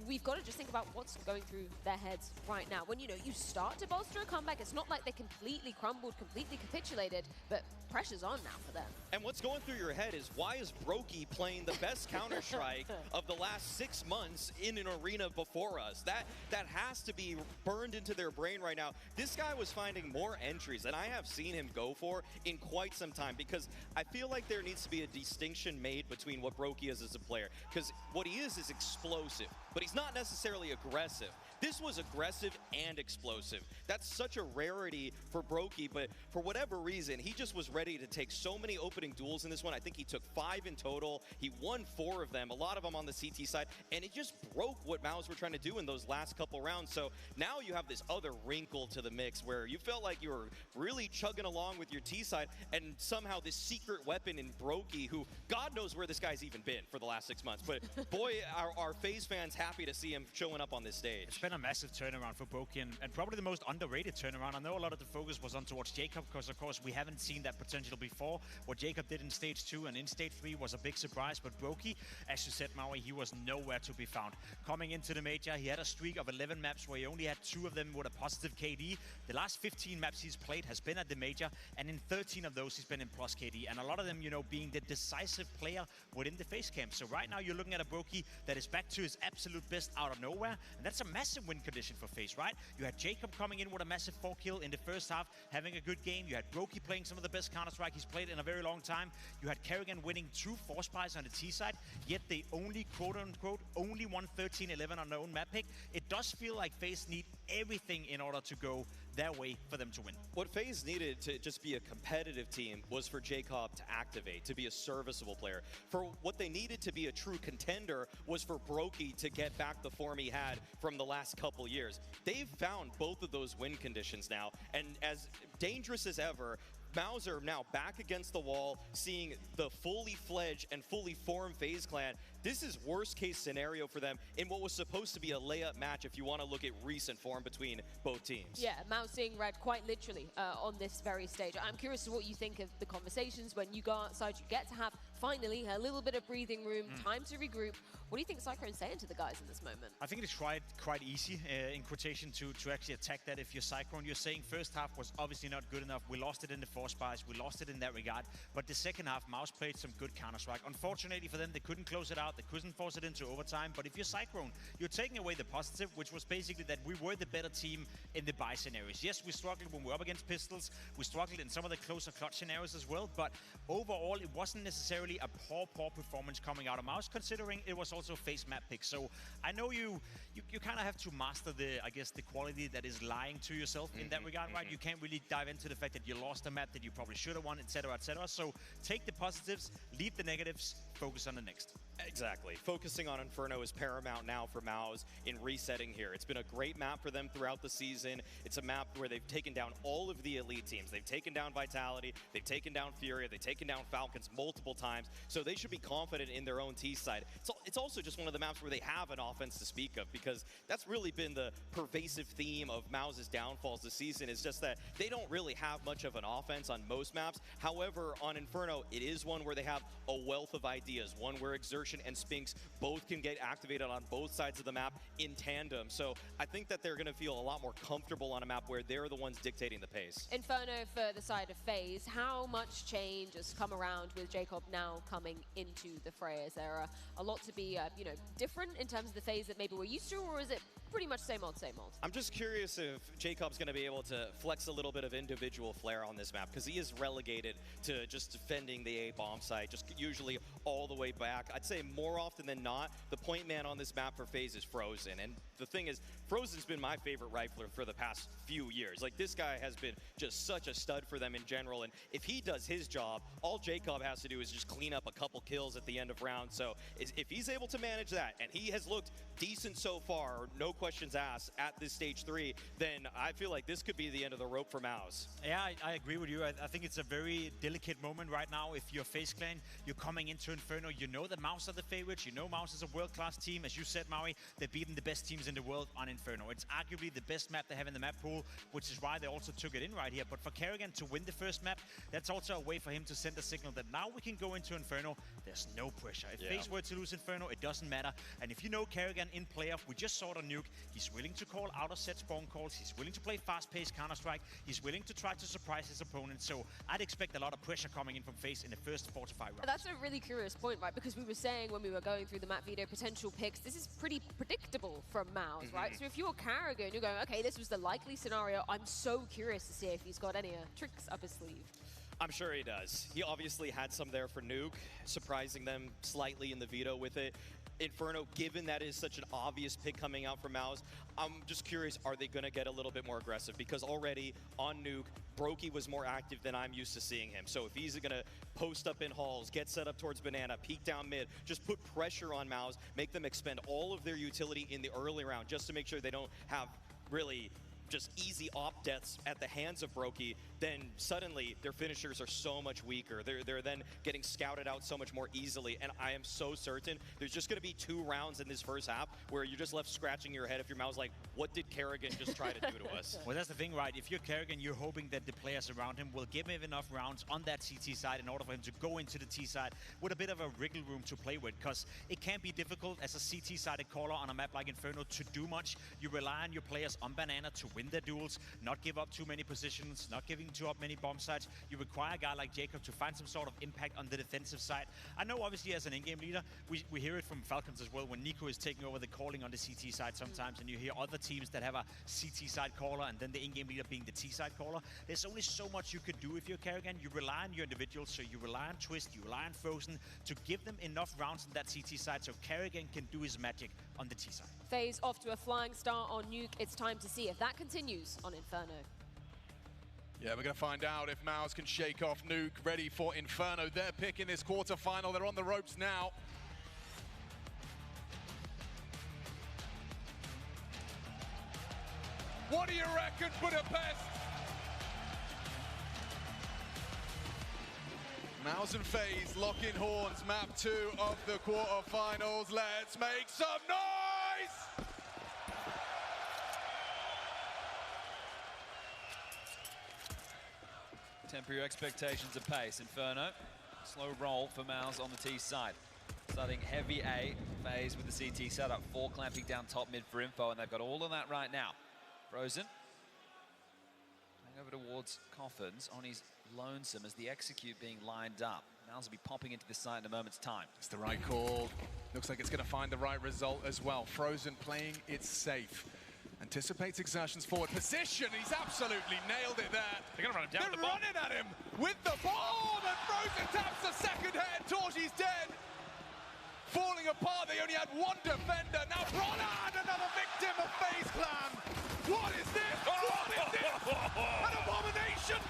we've got to just think about what's going through their heads right now. When, you start to bolster a comeback, it's not like they completely crumbled, completely capitulated, but pressure's on now for them. And what's going through your head is, why is Brokey playing the best Counter-Strike of the last 6 months in an arena before us? That has to be burned into their brain right now. This guy was finding more entries than I have seen him go for in quite some time, because I feel like there needs to be a distinction made between what Brokey is as a player, because what he is explosive, but he's not necessarily aggressive. This was aggressive and explosive. That's such a rarity for Brokey, but for whatever reason, he just was ready to take so many opening duels in this one. I think he took 5 in total. He won 4 of them, a lot of them on the CT side, and it just broke what MOUZ were trying to do in those last couple rounds. So now you have this other wrinkle to the mix where you felt like you were really chugging along with your T side, and somehow this secret weapon in Brokey, who God knows where this guy's even been for the last 6 months, but boy, are FaZe fans happy to see him showing up on this stage. It's been a massive turnaround for Brokey, and probably the most underrated turnaround. I know a lot of the focus was on towards Jacob, because of course we haven't seen that potential before. What Jacob did in stage 2 and in stage 3 was a big surprise, but Brokey, as you said, Maui, he was nowhere to be found. Coming into the major, he had a streak of 11 maps where he only had 2 of them with a positive KD. The last 15 maps he's played has been at the major, and in 13 of those he's been in plus KD, and a lot of them, being the decisive player within the FaZe camp. So right now you're looking at a Brokey that is back to his absolute best out of nowhere, and that's a massive win condition for FaZe, right? You had Jacob coming in with a massive 4 kill in the first half, having a good game. You had Brokey playing some of the best Counter-Strike he's played in a very long time. You had Kerrigan winning 2 force buys on the T side, yet they only, quote-unquote, only won 13-11 on their own map pick. It does feel like FaZe need everything in order to go their way for them to win. What FaZe needed to just be a competitive team was for Jacob to activate, to be a serviceable player. For what they needed to be a true contender was for Brokey to get back the form he had from the last couple years. They've found both of those win conditions now, and as dangerous as ever, MOUZ are now back against the wall, seeing the fully fledged and fully formed FaZe clan. This is worst case scenario for them in what was supposed to be a layup match if you want to look at recent form between both teams. Yeah, MOUZ seeing red quite literally on this very stage. I'm curious to what you think of the conversations when you go outside, you get to have finally a little bit of breathing room, time to regroup. What do you think Cyclone's saying to the guys in this moment? I think it's quite easy, in quotation, to actually attack that. If you're Cyclone, you're saying first half was obviously not good enough. We lost it in the force buys. We lost it in that regard. But the second half, MOUZ played some good Counter-Strike. Unfortunately for them, they couldn't close it out. They couldn't force it into overtime. But if you're Cyclone, you're taking away the positive, which was basically that we were the better team in the buy scenarios. Yes, we struggled when we were up against pistols. We struggled in some of the closer clutch scenarios as well. But overall, it wasn't necessarily a poor performance coming out of MOUZ, considering it was also FaZe map pick. So I know you kind of have to master the quality that is lying to yourself in that regard, right? You can't really dive into the fact that you lost a map that you probably should have won, etc., etc. So take the positives, leave the negatives, focus on the next. Exactly. Focusing on Inferno is paramount now for MOUZ in resetting here. It's been a great map for them throughout the season. It's a map where they've taken down all of the elite teams. They've taken down Vitality, they've taken down Furia, they've taken down Falcons multiple times. So they should be confident in their own T side. It's also just one of the maps where they have an offense to speak of, because that's really been the pervasive theme of MOUZ's downfalls this season, is just that they don't really have much of an offense on most maps. However, on Inferno, it is one where they have a wealth of ideas, one where Exertion and Spinks both can get activated on both sides of the map in tandem. So I think that they're going to feel a lot more comfortable on a map where they're the ones dictating the pace. Inferno for the side of FaZe, how much change has come around with Jacob now coming into the fray? Is there a lot to be different in terms of the FaZe that maybe we're used to, or is it pretty much same old, same old? I'm just curious if Jacob's going to be able to flex a little bit of individual flair on this map, because he is relegated to just defending the A bomb site, just usually all the way back. I'd say more often than not, the point man on this map for FaZe is Frozen. And the thing is, Frozen's been my favorite rifler for the past few years. Like, this guy has been just such a stud for them in general. And if he does his job, all Jacob has to do is just clean up a couple kills at the end of rounds. So if he's able to manage that, and he has looked decent so far, no questions asked, at this stage 3, then I feel like this could be the end of the rope for MOUZ. Yeah, I agree with you. I think it's a very delicate moment right now. If you're FaZe clan, you're coming into Inferno, you know that MOUZ are the favorites, you know MOUZ is a world-class team. As you said, Maui, they've beaten the best teams in the world on Inferno. It's arguably the best map they have in the map pool, which is why they also took it in right here. But for Kerrigan to win the first map, that's also a way for him to send a signal that now we can go into Inferno. There's no pressure. If FaZe were to lose Inferno, it doesn't matter. And if you know Kerrigan in playoff, we just saw it on Nuke, he's willing to call out of set spawn calls, he's willing to play fast-paced Counter-Strike, he's willing to try to surprise his opponent. So I'd expect a lot of pressure coming in from FaZe in the first 4 to 5 rounds. That's a really curious point, right? Because we were saying when we were going through the map video potential picks, this is pretty predictable from MOUZ, right? So if you're Kerrigan, you're going, okay, this was the likely scenario. I'm so curious to see if he's got any tricks up his sleeve. I'm sure he does. He obviously had some there for Nuke, surprising them slightly in the veto with it. Inferno, given that is such an obvious pick coming out from MOUZ, I'm just curious, are they going to get a little bit more aggressive? Because already on Nuke, Brokey was more active than I'm used to seeing him. So if he's going to post up in halls, get set up towards Banana, peek down mid, just put pressure on MOUZ, make them expend all of their utility in the early round just to make sure they don't have really just easy op deaths at the hands of Brokey, then suddenly their finishers are so much weaker. They're then getting scouted out so much more easily, and I am so certain there's just going to be 2 rounds in this first half where you're just left scratching your head if your MOUZ like, what did Kerrigan just try to do to us? Well, that's the thing, right? If you're Kerrigan, you're hoping that the players around him will give him enough rounds on that CT side in order for him to go into the T side with a bit of a wriggle room to play with, because it can be difficult as a CT-sided caller on a map like Inferno to do much. You rely on your players on Banana to win their duels, not give up too many positions, not giving too up many bomb sites. You require a guy like Jacob to find some sort of impact on the defensive side. I know obviously as an in-game leader, we hear it from Falcons as well when Nico is taking over the calling on the CT side sometimes, and you hear other teams that have a CT side caller and then the in-game leader being the T side caller. There's only so much you could do if you're Kerrigan. You rely on your individuals, so you rely on Twist, you rely on Frozen to give them enough rounds on that CT side so Kerrigan can do his magic on the T side. FaZe off to a flying start on Nuke. It's time to see if that continues on Inferno. Yeah, we're going to find out if MOUZ can shake off Nuke, ready for Inferno. Their pick in this quarterfinal. They're on the ropes now. What do you reckon, Budapest? MOUZ and FAZE locking horns, map 2 of the quarterfinals. Let's make some noise! Temper your expectations of pace. Inferno, slow roll for MOUZ on the T side. Starting heavy A, FAZE with the CT setup, 4 clamping down top mid for info, and they've got all of that right now. Frozen, going over towards Coffins on his lonesome as the execute being lined up. MOUZ will be popping into the site in a moment's time. It's the right call. Looks like it's going to find the right result as well. Frozen playing it safe. Anticipates exertions forward. Position, he's absolutely nailed it there. They're going to run him down. They're running at him with the bomb, and Frozen taps the second head. Torchi's dead. Falling apart, they only had one defender. Now Roland, another victim of FaZe Clan. What is this? What is this? An abomination!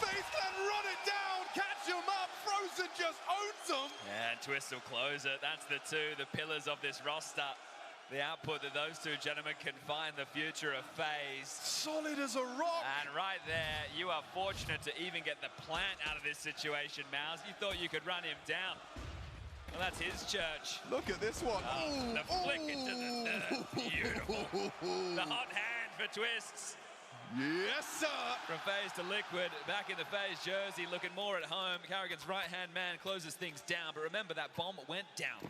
FaZe Clan run it down, catch him up. Frozen just owns them. Yeah, and Twist will close it. That's the pillars of this roster. The output that those two gentlemen can find the future of FaZe. Solid as a rock. And right there, you are fortunate to even get the plant out of this situation, MOUZ. You thought you could run him down. Well, that's his church. Look at this one. The flick into the third. Beautiful. The hot hand for Twists. Yes, sir. From FaZe to Liquid, back in the FaZe jersey, looking more at home. Karrigan's right-hand man closes things down, but remember that bomb went down.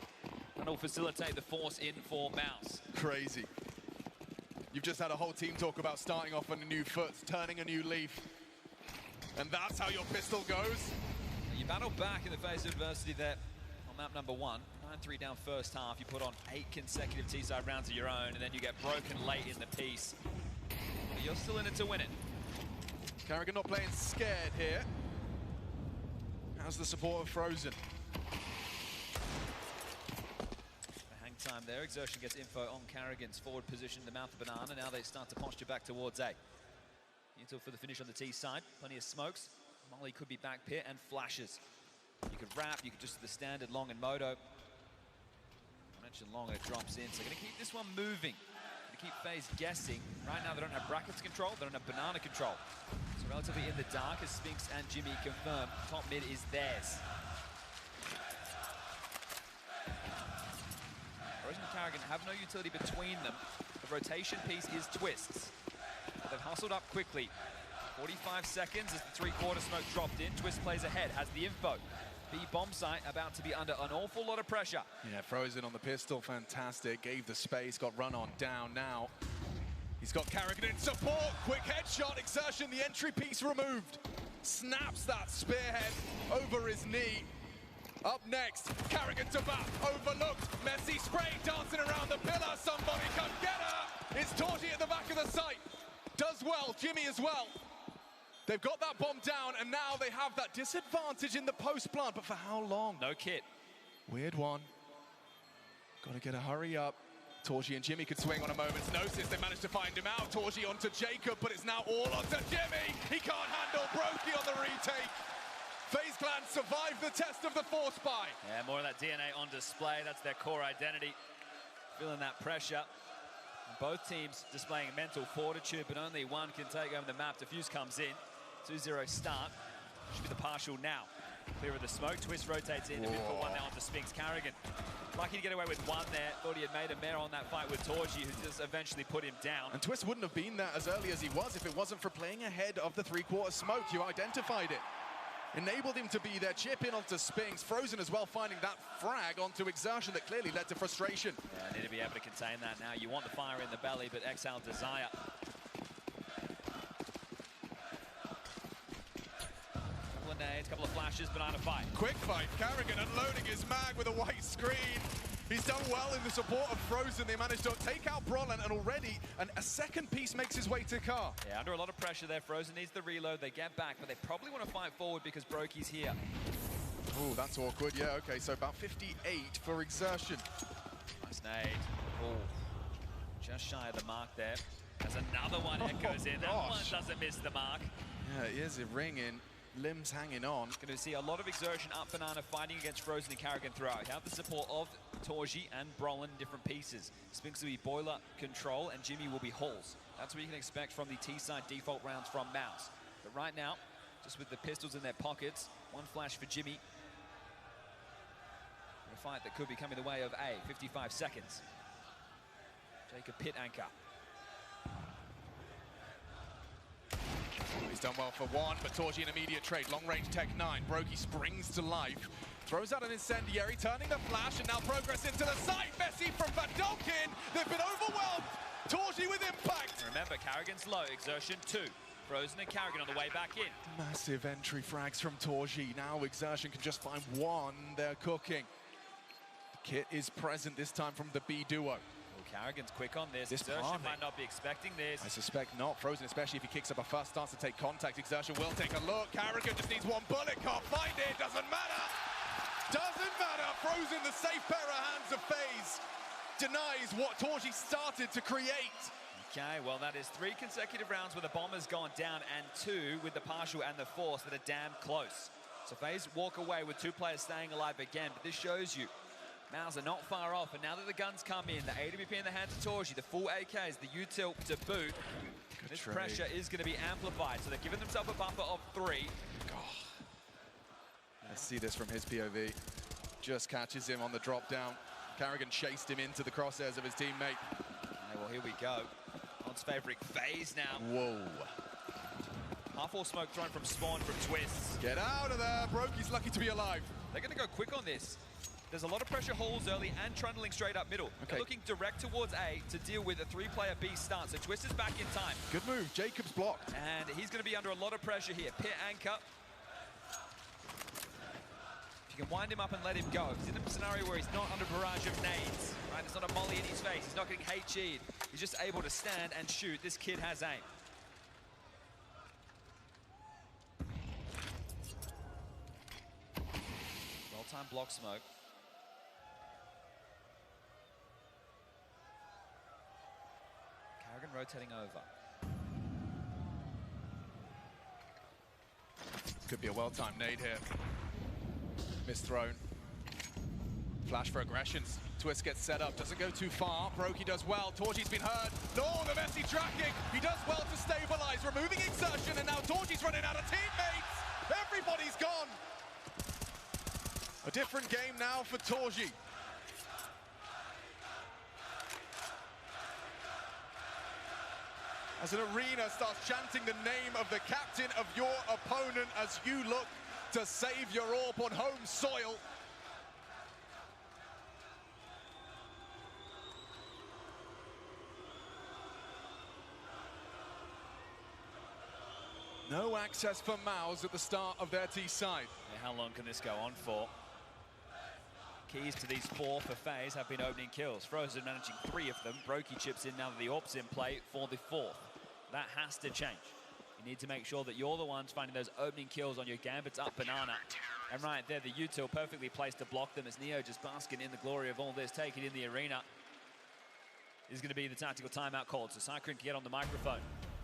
And will facilitate the force in for MOUZ. Crazy. You've just had a whole team talk about starting off on a new foot, turning a new leaf. And that's how your pistol goes. You battle back in the FaZe adversity there on map number 1. 9-3 down first half. You put on 8 consecutive T-side rounds of your own, and then you get broken late in the piece. But you're still in it to win it. Karrigan not playing scared here. How's the support of Frozen? Time there. Exertion gets info on Karrigan's forward position in the mouth of Banana. Now they start to posture back towards A. Until for the finish on the T side. Plenty of smokes. Molly could be back pit and flashes. You could wrap, you could just do the standard long and moto. I mentioned long and it drops in. So they're going to keep this one moving. Going to keep FaZe guessing. Right now they don't have brackets control, they don't have banana control. So relatively in the dark as Spinks and Jimmy confirm. Top mid is theirs. Frozen and Karrigan have no utility between them. The rotation piece is Twists. They've hustled up quickly. 45 seconds as the three-quarter smoke dropped in. Twist plays ahead, has the info. The bomb site about to be under an awful lot of pressure. Yeah, Frozen on the pistol, fantastic. Gave the space, got run on down now. He's got Karrigan in support. Quick headshot, exertion, the entry piece removed. Snaps that spearhead over his knee. Up next, Karrigan to bat, overlooked. Messi spray dancing around the pillar. Somebody come get her. It's Torchi at the back of the site. Does well, Jimmy as well. They've got that bomb down, and now they have that disadvantage in the post plant, but for how long? No kit. Weird one. Gotta get a hurry up. Torchi and Jimmy could swing on a moment's notice. They managed to find him out. Torchi onto Jacob, but it's now all onto Jimmy. He can't handle Brokey on the retake. FaZe Clan survived the test of the force buy. Yeah, more of that DNA on display. That's their core identity. Feeling that pressure. And both teams displaying mental fortitude, but only one can take over the map. Diffuse comes in. 2-0 start. Should be the partial now. Clear of the smoke. Twist rotates in. A bit for one now onto Spinks. Karrigan lucky to get away with one there. Thought he had made a mare on that fight with Torchi, who just eventually put him down. And Twist wouldn't have been there as early as he was if it wasn't for playing ahead of the three-quarter smoke. You identified it. Enabled him to be there, chip in onto Spinks. Frozen as well, finding that frag onto Exertion that clearly led to frustration. Yeah, need to be able to contain that now. You want the fire in the belly, but exhale desire. Couple of nades, couple of flashes, banana fight. Quick fight, Karrigan unloading his mag with a white screen. He's done well in the support of Frozen. They managed to take out Brolin, and already a second piece makes his way to Car. Yeah, under a lot of pressure there. Frozen needs the reload. They get back, but they probably want to fight forward because Brokey's here. Oh, that's awkward. Yeah, okay, so about 58 for Exertion. Nice nade. Oh, just shy of the mark there. As another one echoes in. That one doesn't miss the mark. Yeah, it is a ring in. Limbs hanging on. Going to see a lot of Exertion up Banana fighting against Frozen and Karrigan throughout. You have the support of Torchi and Brolin in different pieces. Spinks will be boiler control and Jimmy will be hulls. That's what you can expect from the T-side default rounds from MOUZ. But right now, just with the pistols in their pockets, One flash for Jimmy. A fight that could be coming the way of A. 55 seconds. Jacob pit anchor. He's done well for one, but Torji an immediate trade. Long-range Tech 9. Brokey springs to life. Throws out an incendiary, turning the flash, and now progress into the site. Messi from Van Dalkin. They've been overwhelmed. Torji with impact. Remember, Carrigan's low. Exertion 2. Frozen and Carrigan on the way back in. Massive entry frags from Torji. Now Exertion can just find one. They're cooking. The kit is present this time from the B duo. Well, Carrigan's quick on this. Exertion might not be expecting this. I suspect not. Frozen, especially if he kicks up a fuss, starts to take contact. Exertion will take a look. Carrigan just needs one bullet. Can't find it. Doesn't matter. Doesn't matter. Frozen, the safe pair of hands of FaZe, denies what Torji started to create. Okay, well, that is 3 consecutive rounds where the bomber's gone down and 2 with the partial and the force that are damn close. So FaZe walk away with 2 players staying alive again, but this shows you MOUZ are not far off, and now that the guns come in, the AWP in the hands of Torji, the full AKs, the U-tilt to boot, this pressure is going to be amplified, so they're giving themselves a buffer of 3. Let's see this from his POV. Just catches him on the drop down. Carrigan chased him into the crosshairs of his teammate. Okay, well, here we go. Odds favoring FaZe now. Whoa. Half-wall smoke thrown from Spawn from Twists. Get out of there. Brokey's lucky to be alive. They're going to go quick on this. There's a lot of pressure holes early and trundling straight up middle. Okay. They're looking direct towards A to deal with a 3-player B start. So Twist is back in time. Good move. Jacob's blocked. And he's going to be under a lot of pressure here. Pit anchor. If you can wind him up and let him go. He's in a scenario where he's not under barrage of nades. Right? There's not a molly in his face. He's not getting HE'd. He's just able to stand and shoot. This kid has aim. Well-timed block smoke. Carrigan rotating over. Could be a well-timed nade here. Misthrown. Flash for aggressions. Twist gets set up, doesn't go too far. Brokey does well. Torji's been hurt. No, the Messi tracking. He does well to stabilize, removing Exertion, and now Torji's running out of teammates. Everybody's gone. A different game now for Torji. As an arena starts chanting the name of the captain of your opponent as you look to save your orb on home soil. No access for MOUZ at the start of their T side. Yeah, how long can this go on for? Keys to these 4 for FaZe have been opening kills. Frozen managing 3 of them. Brokey chips in now that the AWP's in play for the 4th. That has to change. You need to make sure that you're the ones finding those opening kills on your Gambits up Banana. And right there, the util perfectly placed to block them as Neo just basking in the glory of all this. Take it in the arena. Is going to be the tactical timeout called, so Cyclone can get on the microphone.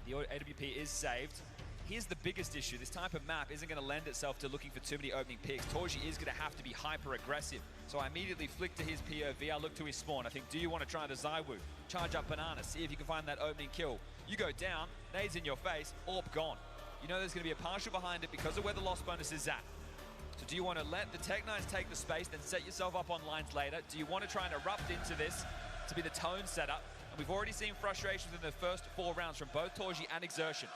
The AWP is saved. Here's the biggest issue. This type of map isn't going to lend itself to looking for too many opening picks. Torji is going to have to be hyper-aggressive. So I immediately flick to his POV. I look to his spawn. I think, do you want to try the Zywoo? Charge up Banana, see if you can find that opening kill. You go down, nades in your face, AWP gone. You know there's going to be a partial behind it because of where the loss bonus is at. So do you want to let the Tech 9s take the space, then set yourself up on lines later? Do you want to try and erupt into this to be the tone setup? And we've already seen frustrations in the first 4 rounds from both Torji and Exertion.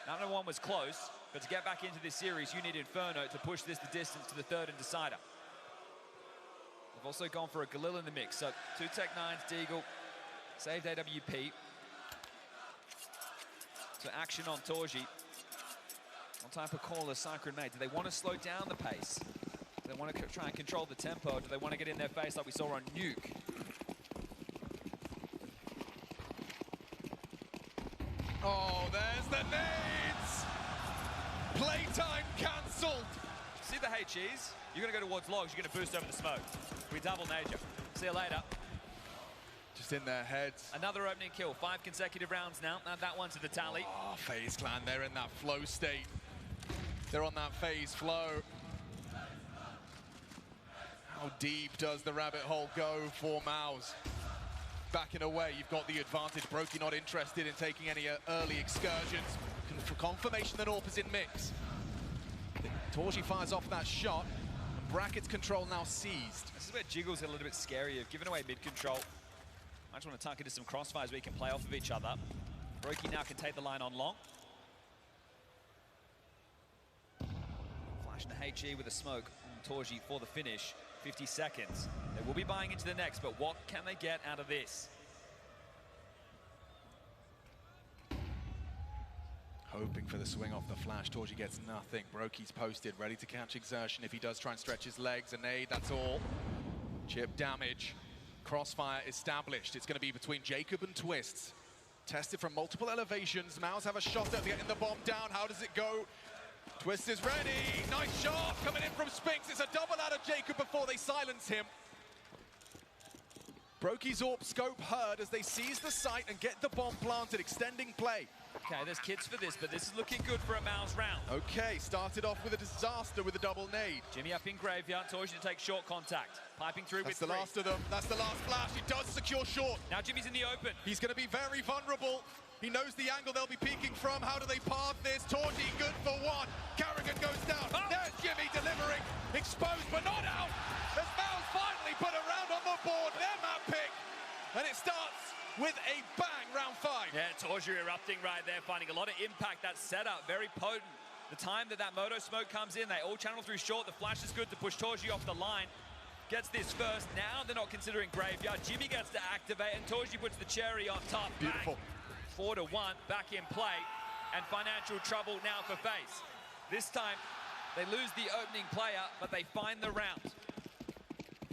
None of one was close, but to get back into this series, you need Inferno to push this the distance to the 3rd and decider. We've also gone for a Galil in the mix, so 2 Tech 9s, Deagle, saved AWP. So action on Torji. What type of call has Cyclone made? Do they want to slow down the pace? Do they want to try and control the tempo? Do they want to get in their face like we saw on Nuke? Oh, there's the nades! Playtime cancelled! See the HEs? You're going to go towards logs, you're going to boost over the smoke. We double Nature. See you later. Just in their heads. Another opening kill, 5 consecutive rounds now. Add that one to the tally. Oh, FaZe Clan, they're in that flow state. They're on that FaZe flow. How deep does the rabbit hole go for MOUZ? Backing away, you've got the advantage. Brokey not interested in taking any early excursions. For confirmation that AWP is in mix. Torji fires off that shot. And Bracket's control now seized. This is where Jiggles get a little bit scary. You've given away mid control. I just want to tuck into some crossfires where you can play off of each other. Brokey now can take the line on long. Flash the HE with a smoke on Torji for the finish. 50 seconds. They will be buying into the next, but what can they get out of this? Hoping for the swing off the flash. Torji gets nothing. Brokey's posted, ready to catch Exertion if he does try and stretch his legs. A nade, that's all. Chip damage. Crossfire established. It's going to be between Jacob and Twists. Tested from multiple elevations. MOUZ have a shot at getting the bomb down. How does it go? Twist is ready. Nice shot coming in from Spinks. It's a double out of Jacob before they silence him. Brokey's AWP scope heard as they seize the site and get the bomb planted, extending play. Okay, there's kits for this, but this is looking good for a MOUZ round. Okay, started off with a disaster with a double nade. Jimmy up in graveyard, Torji to take short contact. Piping through That's with the last of them. That's the last flash. He does secure short. Now Jimmy's in the open. He's going to be very vulnerable. He knows the angle they'll be peeking from. How do they path this? Torji good for one. Carrigan goes down. Oh. There's Jimmy delivering. Exposed but not out. As MOUZ finally put a round on the board. Their map pick. And it starts with a bang, round 5. Yeah, Torji erupting right there, finding a lot of impact. That setup, very potent. The time that Moto smoke comes in, they all channel through short. The flash is good to push Torji off the line. Gets this first. Now they're not considering graveyard. Jimmy gets to activate, and Torji puts the cherry on top. Beautiful. Bang. 4-1, back in play. And financial trouble now for FAZE. This time, they lose the opening player, but they find the round.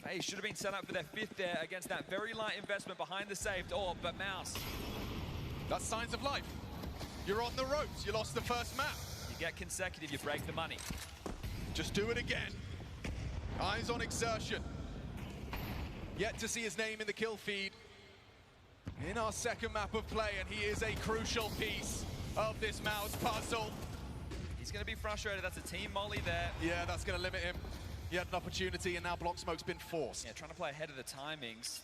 FAZE should have been set up for their 5th there against that very light investment behind the saved AWP, but MOUZ. That's signs of life. You're on the ropes. You lost the first map. You get consecutive, you break the money. Just do it again. Eyes on Exertion. Yet to see his name in the kill feed in our second map of play, and he is a crucial piece of this MOUZ puzzle. He's going to be frustrated. That's a team molly there. Yeah, that's going to limit him. He had an opportunity, and now Block Smoke's been forced. Yeah, trying to play ahead of the timings.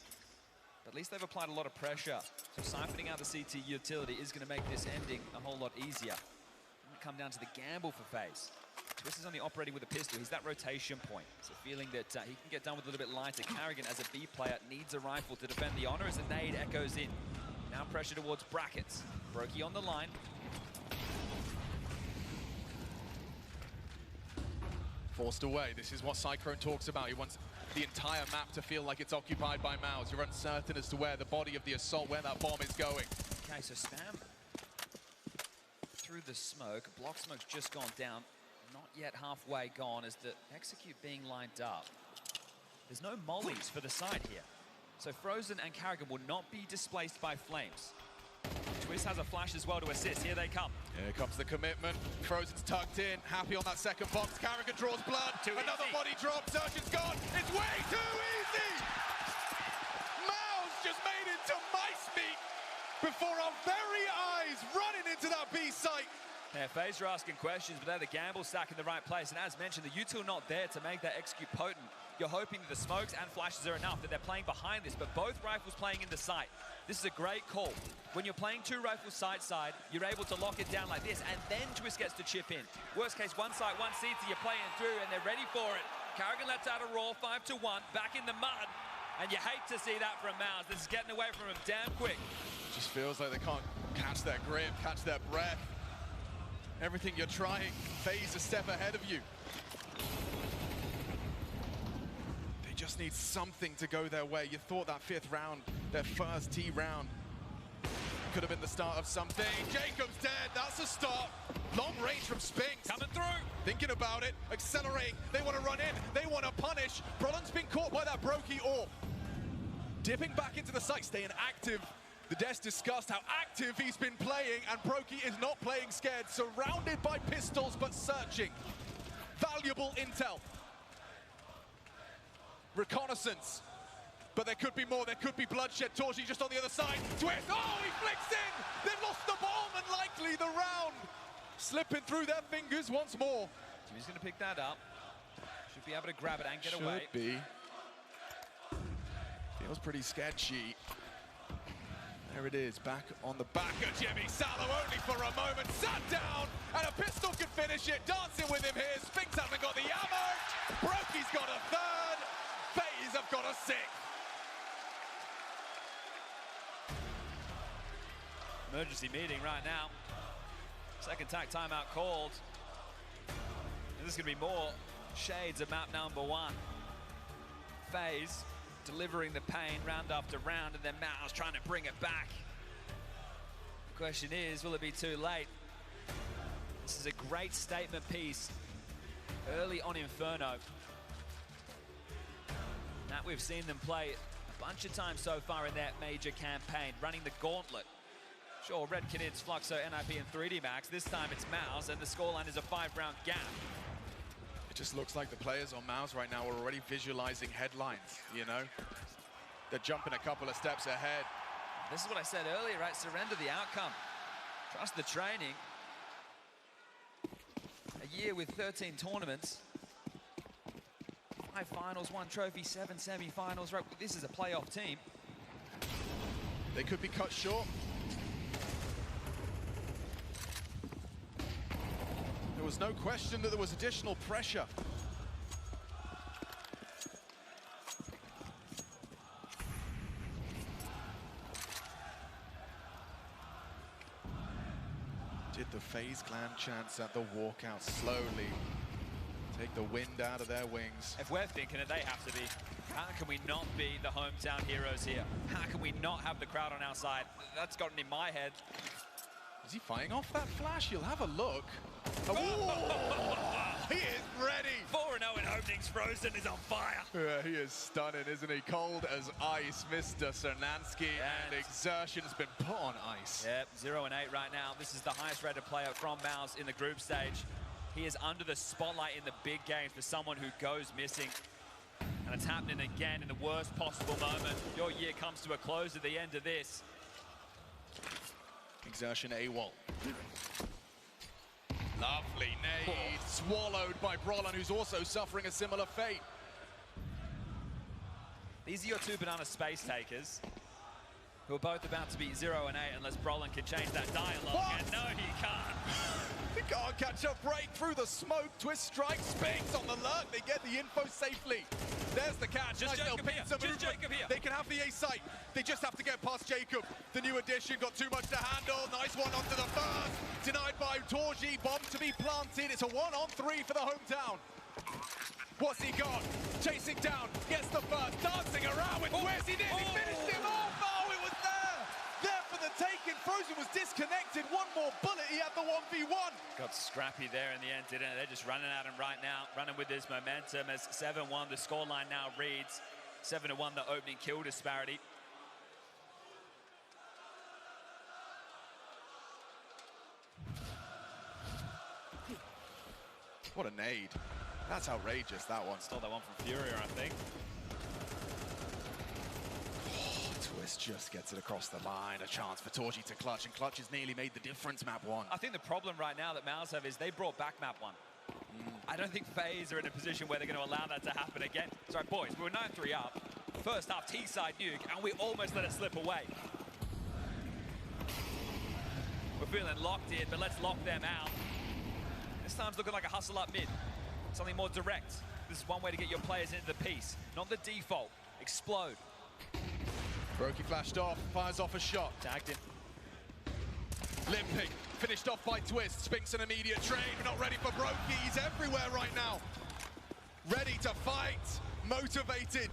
But at least they've applied a lot of pressure. So siphoning out the CT utility is going to make this ending a whole lot easier. It'll come down to the gamble for FAZE. Twist is only operating with a pistol. He's that rotation point. So feeling that he can get done with a little bit lighter. Carrigan, as a B player, needs a rifle to defend the honor as a nade echoes in. Now pressure towards brackets. Brokey on the line. Forced away. This is what Cyclone talks about. He wants the entire map to feel like it's occupied by MOUZ. You're uncertain as to where the body of the assault, where that bomb is going. Okay, so spam through the smoke. Block Smoke's just gone down. Not yet halfway gone as the execute being lined up. There's no mollies for the side here. So Frozen and Carrigan will not be displaced by flames. Twist has a flash as well to assist. Here they come. Here comes the commitment. Frozen's tucked in, happy on that second box. Carrigan draws blood. Another body drop. Surgeon's gone. It's way too easy. MOUZ just made it to mice meat before our very eyes, running into that B site. Yeah, FAZE are asking questions, but they're the gamble stack in the right place. And as mentioned, the util not there to make that execute potent. You're hoping that the smokes and flashes are enough, that they're playing behind this, but both rifles playing in the site. This is a great call. When you're playing 2 rifles side-side, you're able to lock it down like this, and then Twist gets to chip in. Worst case, one side, one CT, you're playing through, and they're ready for it. Carrigan lets out a roar, 5-1, back in the mud. And you hate to see that from MOUZ. This is getting away from him damn quick. Just feels like they can't catch their grip, catch their breath. Everything you're trying, FAZE a step ahead of you. They just need something to go their way. You thought that 5th round, their first T round, could have been the start of something. Jacob's dead, that's a stop. Long range from Spinks. Coming through. Thinking about it, accelerating. They want to run in, they want to punish. Brolin's been caught by that Brokey AWP. Dipping back into the site, staying active. The Des discussed how active he's been playing, and Brokey is not playing scared, surrounded by pistols, but searching. Valuable intel. Reconnaissance. But there could be more, there could be bloodshed. Torji just on the other side. Twist, oh, he flicks in! They've lost the bomb, and likely the round. Slipping through their fingers once more. Jimmy's gonna pick that up. Should be able to grab it and get away. Should be. Feels pretty sketchy. There it is, back on the back of Jimmy. Sallow only for a moment, sat down, and a pistol could finish it. Dancing with him here, Spinks hasn't got the ammo. Brokey's got a third, FaZe have got a sixth. Emergency meeting right now. Second tack timeout called. And this is going to be more shades of map number 1. FaZe delivering the pain round after round, and then MOUZ trying to bring it back. The question is, will it be too late? This is a great statement piece early on Inferno. That we've seen them play a bunch of times so far in their major campaign, running the gauntlet. Sure, Red Canids, Fluxo, NIP, and 3D Max. This time it's MOUZ, and the scoreline is a 5-round gap. It just looks like the players on MOUZ right now are already visualizing headlines, you know? They're jumping a couple of steps ahead. This is what I said earlier, right? Surrender the outcome. Trust the training. A year with 13 tournaments. 5 finals, 1 trophy, 7 semi-finals. Right, this is a playoff team. They could be cut short. There was no question that there was additional pressure. Did the FaZe clan chance at the walkout slowly take the wind out of their wings? If we're thinking it, they have to be. How can we not be the hometown heroes here? How can we not have the crowd on our side? That's gotten in my head. Is he firing off that flash? You'll have a look. Oh, he is ready. 4-0 in openings. Frozen is on fire. Yeah, he is stunning, isn't he? Cold as ice, Mr. Cernansky, and Exertion has been put on ice. Yep, 0-8 right now. This is the highest rated player from MOUZ in the group stage. He is under the spotlight in the big games for someone who goes missing. And it's happening again in the worst possible moment. Your year comes to a close at the end of this. Exertion AWOL. Lovely nade, swallowed by Brollan, who's also suffering a similar fate. These are your 2 banana space takers, who are both about to be 0-8 unless Brollan can change that dialogue. What? And no, he can't. He can't catch a break through the smoke. Twist strike, Spinks on the lurk. They get the info safely. There's the catch. Just nice Jacob here. Just Jacob here. They can have the A site. They just have to get past Jacob. The new addition got too much to handle. Nice one onto the first. Denied by Torji. Bomb to be planted. It's a 1-on-3 for the hometown. What's he got? Chasing down. Gets the first. Dancing around with Wes. He nearly finished him off. Oh, it was there. There for the taking. Frozen was disconnected. One more bullet. He had the 1v1. Got scrappy there in the end, didn't it? They're just running at him right now, running with this momentum as 7-1, the scoreline now reads. 7-1, the opening kill disparity. What a nade. That's outrageous, that one. Stole that one from Furier, I think. Twist just gets it across the line. A chance for Torji to clutch, and clutch has nearly made the difference, map 1. I think the problem right now that MOUZ have is they brought back map 1. I don't think FaZe are in a position where they're going to allow that to happen again. Sorry, boys, we were 9-3 up. First half, T-side nuke, and we almost let it slip away. We're feeling locked in, but let's lock them out. This time's looking like a hustle up mid. Something more direct. This is one way to get your players into the piece, not the default. Explode. Brokey flashed off, fires off a shot. Tagged him. Limping, finished off by Twist. Spinks an immediate trade, not ready for Brokey. He's everywhere right now. Ready to fight, motivated.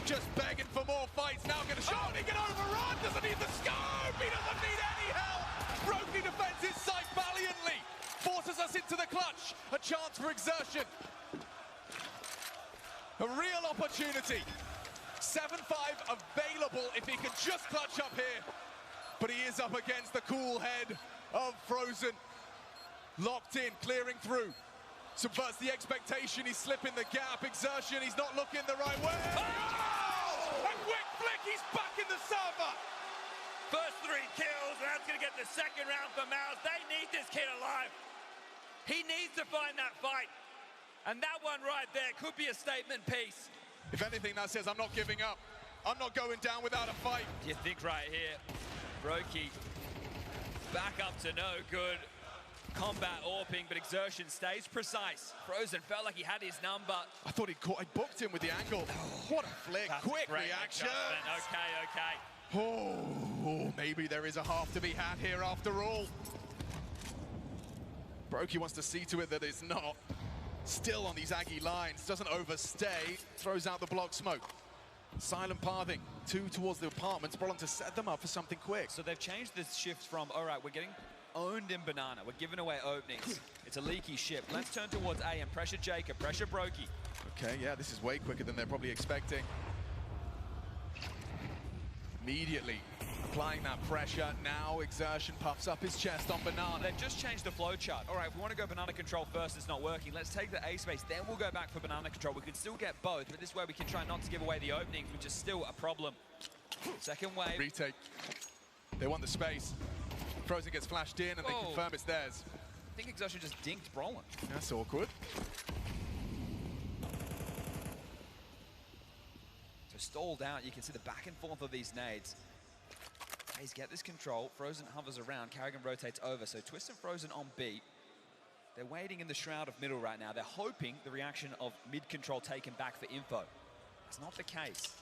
Just begging for more fights. Now get a shot. He can overrun. Doesn't need the scope. He doesn't need any help. Brokey defends his site valiantly. Forces us into the clutch. A chance for Exertion. A real opportunity. 7-5 available if he can just clutch up here. But he is up against the cool head of Frozen. Locked in, clearing through. Subverts the expectation, he's slipping the gap. Exertion, he's not looking the right way. Oh! A quick flick, he's back in the server. First 3 kills, and that's going to get the second round for MOUZ. They need this kid alive. He needs to find that fight. And that one right there could be a statement piece. If anything, that says I'm not giving up. I'm not going down without a fight. You think right here, Brokey back up to no good. Combat AWPing, but Exertion stays precise. Frozen felt like he had his number. I thought I booked him with the angle. What a flick, quick reaction. Okay. Oh, maybe there is a half to be had here after all. Brokey wants to see to it that it's not. Still on these Aggie lines, doesn't overstay, throws out the block smoke. Silent pathing, 2 towards the apartments, Brolin to set them up for something quick. So they've changed this shift from, all right, we're getting owned in Banana, we're giving away openings. It's a leaky ship. Let's turn towards A and pressure Jacob, pressure Brokey. Okay, yeah, this is way quicker than they're probably expecting. Immediately applying that pressure. Now Exertion puffs up his chest on Banana. They've just changed the flow chart. All right, if we want to go Banana control first, it's not working. Let's take the A space, then we'll go back for Banana control. We can still get both, but this way we can try not to give away the openings, which is still a problem. Second wave. Retake. They want the space. Frozen gets flashed in and they confirm it's theirs. I think Exertion just dinked Brolin. That's awkward. So stalled out, you can see the back and forth of these nades. FaZe get this control, Frozen hovers around, Carrigan rotates over, so Twist and Frozen on B. They're waiting in the shroud of middle right now. They're hoping the reaction of mid control taken back for info. It's not the case.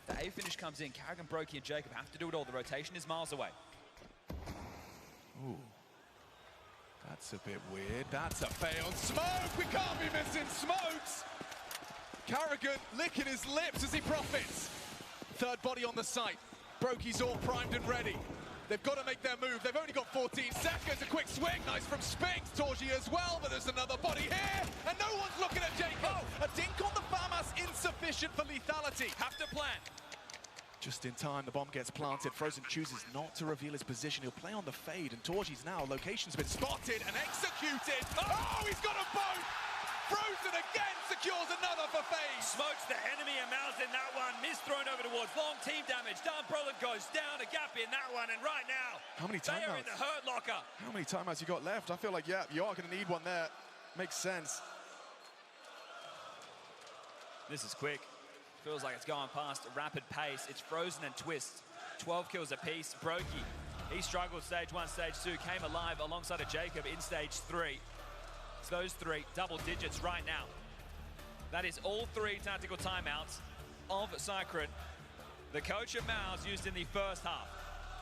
The A finish comes in, Carrigan, Brokey, and Jacob have to do it all. The rotation is miles away. Ooh. That's a bit weird. That's a failed smoke. We can't be missing smokes. Carrigan licking his lips as he profits. Third body on the site. Brokey's all primed and ready. They've got to make their move. They've only got 14 seconds. A quick swing. Nice from Spinks. Torgy as well, but there's another body here. And no one's looking at Jacob. A dink on the FAMAS insufficient for lethality. Have to plan. Just in time, the bomb gets planted. Frozen chooses not to reveal his position. He'll play on the fade, and Torgy's now, location's been spotted and executed. Oh, he's got a boat! Frozen again secures another for FaZe. Smokes the enemy and MOUZ in that one. Miss thrown over towards long team damage. Dan Brolin goes down, a gap in that one, and right now, how many they are in the hurt locker. How many timeouts you got left? I feel like, yeah, you are going to need one there. Makes sense. This is quick. Feels like it's going past a rapid pace. It's Frozen and Twist. 12 kills apiece. Brokey, he struggled stage 1, stage 2, came alive alongside of Jacob in stage 3. It's those 3 double digits right now. That is all 3 tactical timeouts of Cycron. The coach of MOUZ used in the first half.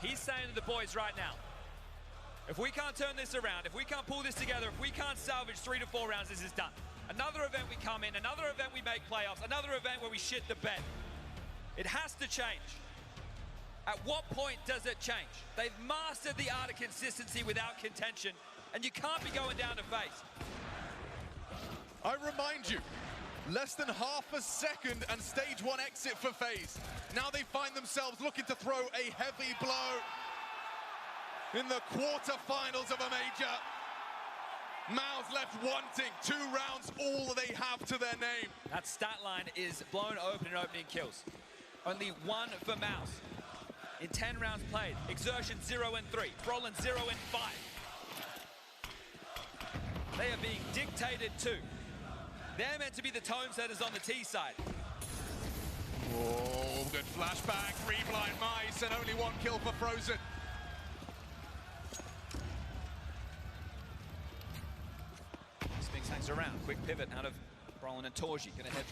He's saying to the boys right now, if we can't turn this around, if we can't pull this together, if we can't salvage 3 to 4 rounds, this is done. Another event we come in, another event we make playoffs, another event where we shit the bed. It has to change. At what point does it change? They've mastered the art of consistency without contention, and you can't be going down to FaZe. I remind you, less than half a second and stage 1 exit for FaZe. Now they find themselves looking to throw a heavy blow in the quarterfinals of a major. MOUZ left wanting. 2 rounds, all they have to their name. That stat line is blown open in opening kills. Only 1 for MOUZ. In 10 rounds played, Exertion 0 and 3, Brolin 0 and 5. They are being dictated to. They're meant to be the tone setters on the T side. Oh, good flashback, 3 blind mice, and only 1 kill for Frozen. Spinks hangs around, quick pivot out of Brolin and Torgy. Gonna head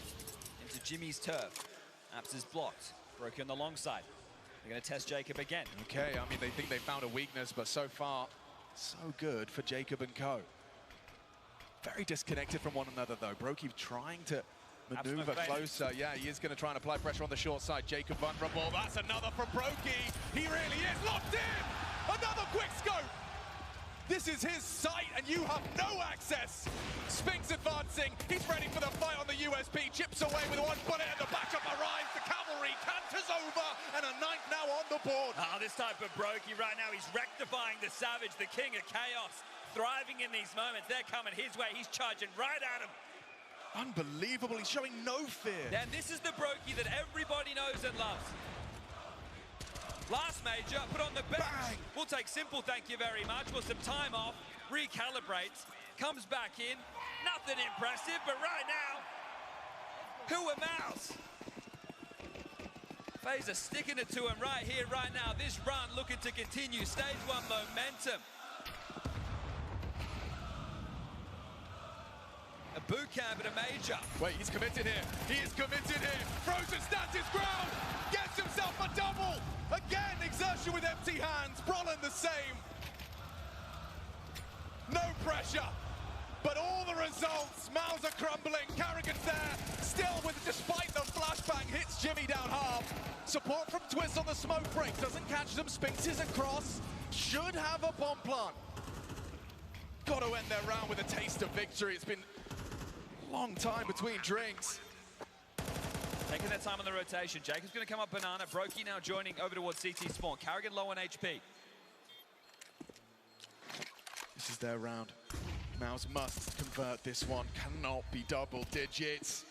into Jimmy's turf. Apps is blocked, Brokey on the long side. They're gonna test Jacob again. Okay, I mean, they think they found a weakness, but so far, so good for Jacob and co. Very disconnected from one another, though. Brokey trying to maneuver closer. Yeah, he is going to try and apply pressure on the short side. Jacob vulnerable. That's another from Brokey. He really is locked in. Another quick scope. This is his site, and you have no access. Spinks advancing. He's ready for the fight on the USP. Chips away with 1 bullet, and the backup arrives. The cavalry canters over, and a 9th now on the board. This type of Brokey right now, he's rectifying the Savage, the king of chaos. Thriving in these moments. They're coming his way. He's charging right at him. Unbelievable. He's showing no fear. And this is the Brokey that everybody knows and loves. Last major, put on the bench. Bang. We'll take simple, thank you very much. With some time off, recalibrates, comes back in. Nothing impressive, but right now, who are MOUZ? FaZe are sticking it to him right here, right now. This run looking to continue. Stage 1 momentum. A boot camp at a major. Wait, he's committed here. He is committed here. Frozen stands his ground. Gets himself a double. Again, Exertion with empty hands. Brolin the same. No pressure. But all the results, MOUZ are crumbling. Karrigan's there. Still, despite the flashbang, hits Jimmy down half. Support from Twist on the smoke break. Doesn't catch them. Spinks is across. Should have a bomb plant. Got to end their round with a taste of victory. It's been a long time between drinks. Taking their time on the rotation. Jacob's going to come up banana. Brokey now joining over towards CT spawn. Karrigan low on HP. This is their round. MOUZ must convert this one. Cannot be double digits.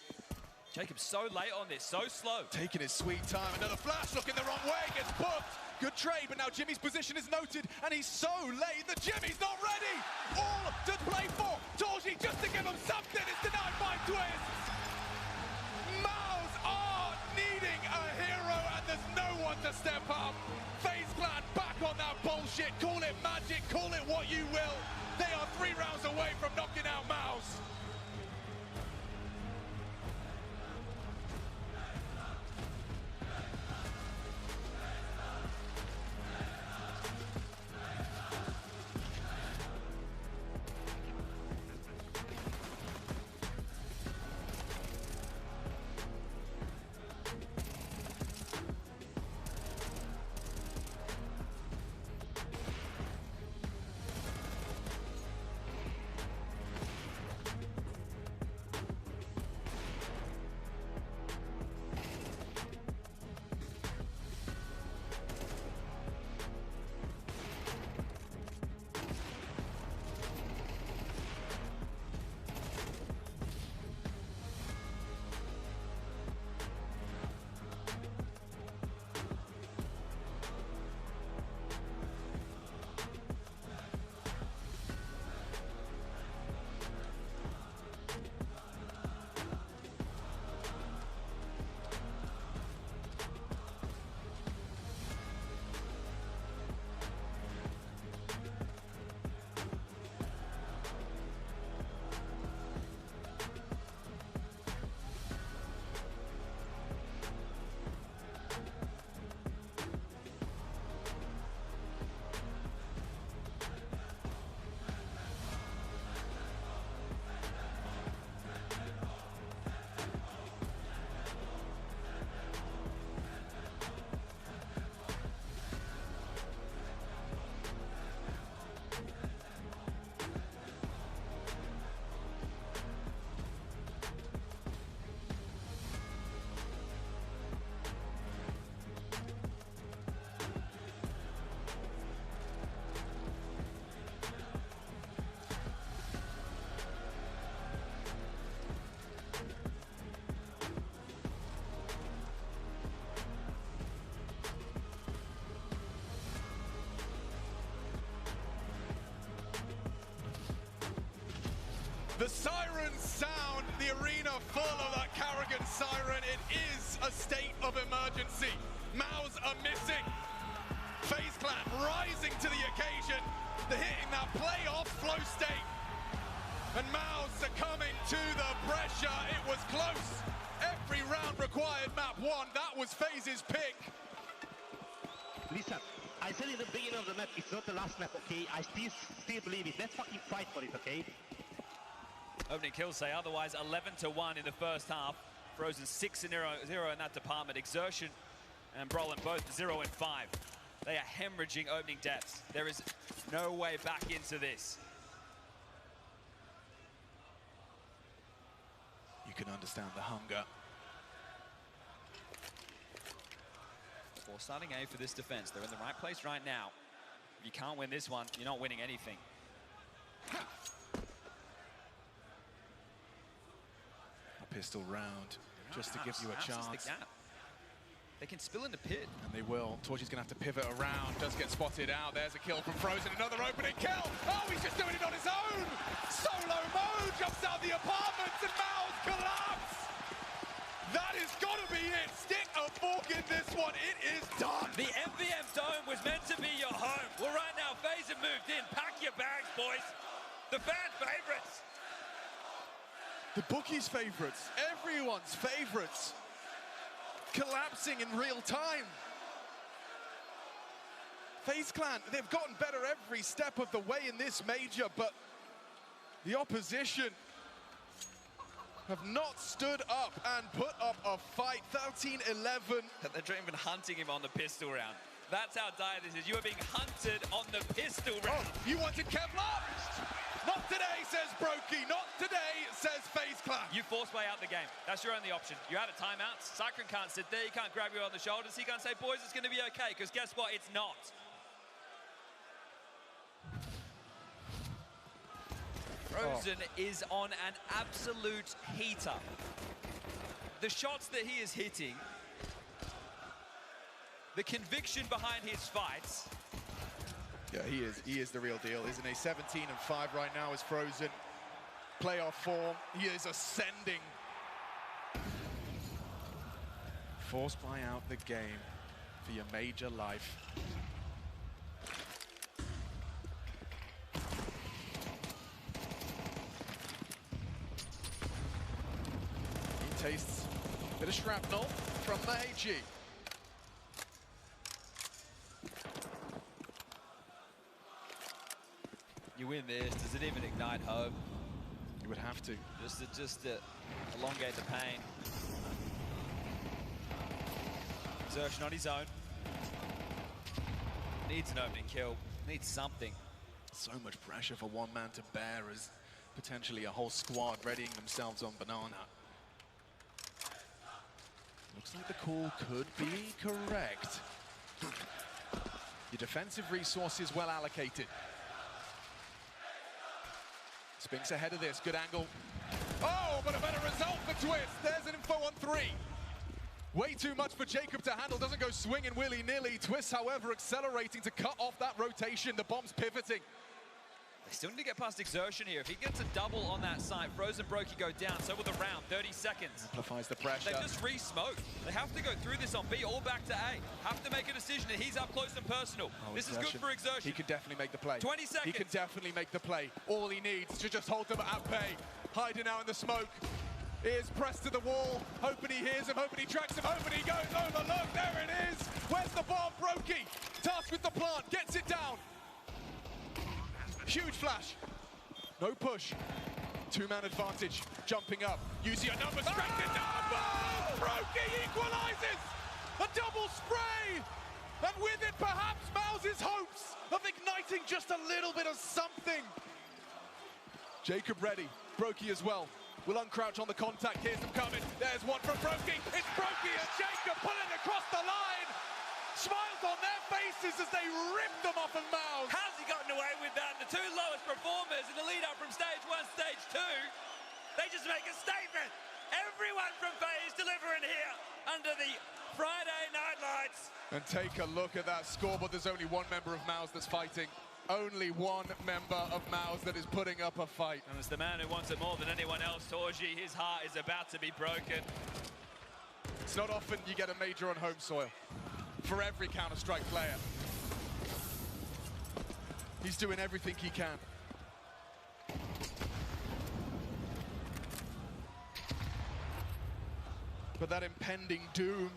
Jacob's so late on this, so slow. Taking his sweet time. Another flash looking the wrong way. Gets booked. Good trade, but now Jimmy's position is noted, and he's so late that Jimmy's not ready. All to play for. Torji just to give him something. It's denied by Twist. MOUZ are needing a hero, and there's no one to step up. FaZe Clan back on that bullshit. Call it magic, call it what you will. They are 3 rounds away from knocking out MOUZ. The sirens sound, the arena full of that Karrigan siren. It is a state of emergency. MOUZ are missing. FaZe Clan rising to the occasion. They're hitting that playoff flow state. And MOUZ succumbing to the pressure. It was close. Every round required map 1. That was FaZe's pick. Listen, I said in the beginning of the map, it's not the last map, okay? I still believe it. Let's fucking fight for it, okay? Opening kills say otherwise. 11-1 in the first half. Frozen 6-0 in that department. Exertion and Brolin both 0-5. They are hemorrhaging opening deaths. There is no way back into this. You can understand the hunger. Well, starting A for this defense. They're in the right place right now. If you can't win this one, you're not winning anything. A pistol round, just to give you a chance. The gap. They can spill in the pit. And they will. Torchi's going to have to pivot around. Does get spotted out. There's a kill from Frozen. Another opening kill. Oh, he's just doing it on his own. Solo mode jumps out the apartments and MOUZ collapse. That That is gotta be it. Stick a fork in this one. It is done. The MVM Dome was meant to be your home. Well, right now, FaZe have moved in. Pack your bags, boys. The fan favorites. The bookies' favorites. Everyone's favorites. Collapsing in real time. FaZe Clan, they've gotten better every step of the way in this major, but the opposition have not stood up and put up a fight. 13-11. They're even hunting him on the pistol round. That's how dire this is. You are being hunted on the pistol round. Oh, you wanted Kevlar? Not today, says Brokey. Not today, says FaZe Clan. You force way out the game. That's your only option. You're out of timeouts. Cyclone can't sit there. He can't grab you on the shoulders. He can't say, boys, it's going to be okay, because guess what? It's not. Frozen is on an absolute heater. The shots that he is hitting, the conviction behind his fights. Yeah, he is the real deal, isn't he? 17-5 right now is Frozen. Playoff form, he is ascending. Force buy out the game for your major life. He tastes a bit of shrapnel from the HE. You win this, does it even ignite hope? You would have to. Just to elongate the pain. Exertion on his own. Needs an opening kill, needs something. So much pressure for one man to bear as potentially a whole squad readying themselves on Banana. Looks like the call could be correct. Your defensive resources well allocated. Spinks ahead of this, good angle. Oh, but a better result for Twist. There's an info on 3. Way too much for Jacob to handle, doesn't go swinging willy-nilly. Twist, however, accelerating to cut off that rotation. The bomb's pivoting. They still need to get past Exertion here. If he gets a double on that site, Frozen Brokey go down. So will the round, 30 seconds. Amplifies the pressure. They just re-smoked. They have to go through this on B, all back to A. Have to make a decision, and he's up close and personal. Oh, this is good for Exertion. He can definitely make the play. 20 seconds. He can definitely make the play. All he needs to just hold them at bay. Hiding out in the smoke. Is pressed to the wall. Hoping he hears him, hoping he tracks him, hoping he goes over. Look, there it is. Where's the bomb? Brokey. Tasked with the plant. Gets it down. Huge flash. No push. Two-man advantage. Jumping up. Using a number strength it down. Oh! Brokey equalizes. A double spray. And with it, perhaps MOUZ's hopes of igniting just a little bit of something. Jacob ready. Brokey as well. Will uncrouch on the contact. Here's them coming. There's one from Brokey. It's Brokey and Jacob pulling across the line. Smiles on their faces as they rip them off of MOUZ. How's he gotten away with that? The two lowest performers in the lead up from stage 1, stage 2. They just make a statement. Everyone from FaZe delivering here under the Friday night lights. And take a look at that scoreboard. There's only one member of MOUZ that's fighting. Only one member of MOUZ that is putting up a fight. And it's the man who wants it more than anyone else, Torji. His heart is about to be broken. It's not often you get a major on home soil for every Counter-Strike player. He's doing everything he can. But that impending doom,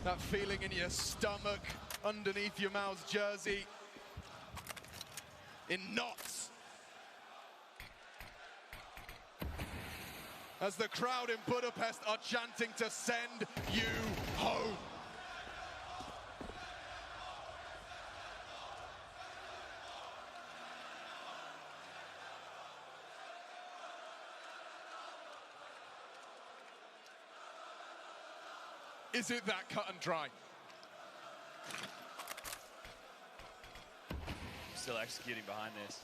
that feeling in your stomach, underneath your MOUZ jersey, in knots. As the crowd in Budapest are chanting to send you home. Is it that cut and dry? Still executing behind this.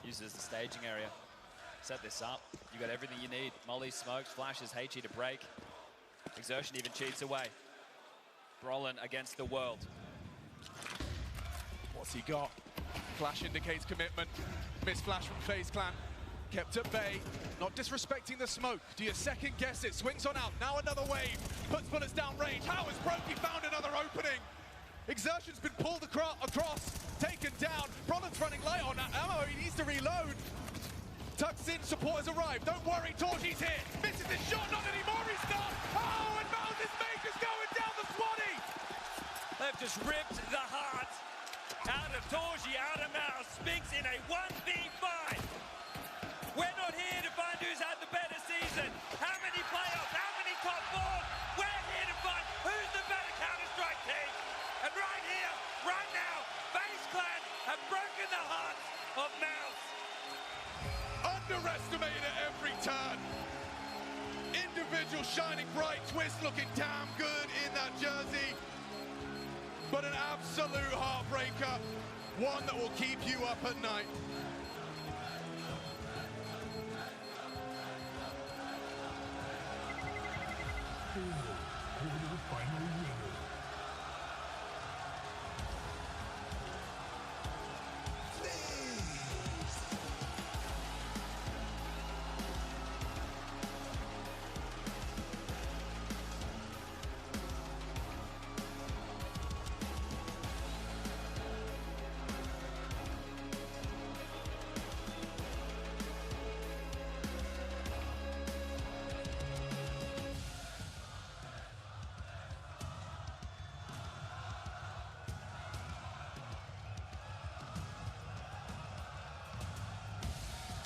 Uses the staging area. Set this up. You got everything you need. Molly smokes, flashes HE to break. Exertion even cheats away. Brolin against the world. What's he got? Flash indicates commitment. Miss flash from FaZe Clan. kept at bay, not disrespecting the smoke. Do you second guess it? Swings on out, now another wave, puts bullets down range. How has Brokey found another opening? Exertion's been pulled across, taken down. Bronon's running light on ammo, he needs to reload. Tucks in, support has arrived. Don't worry, Torji's here. Misses his shot, not anymore, he's not. Oh, and MOUZ Major's going down the swanny. They've just ripped the heart out of Torji, out of MOUZ. Spinks in a 1v5. We're not here to find who's had the better season. How many playoffs, how many top fours? We're here to find who's the better Counter-Strike team. And right here, right now, FaZe Clan have broken the hearts of MOUZ. Underestimated at every turn. Individual shining bright, Twist looking damn good in that jersey. But an absolute heartbreaker, one that will keep you up at night. Final winner.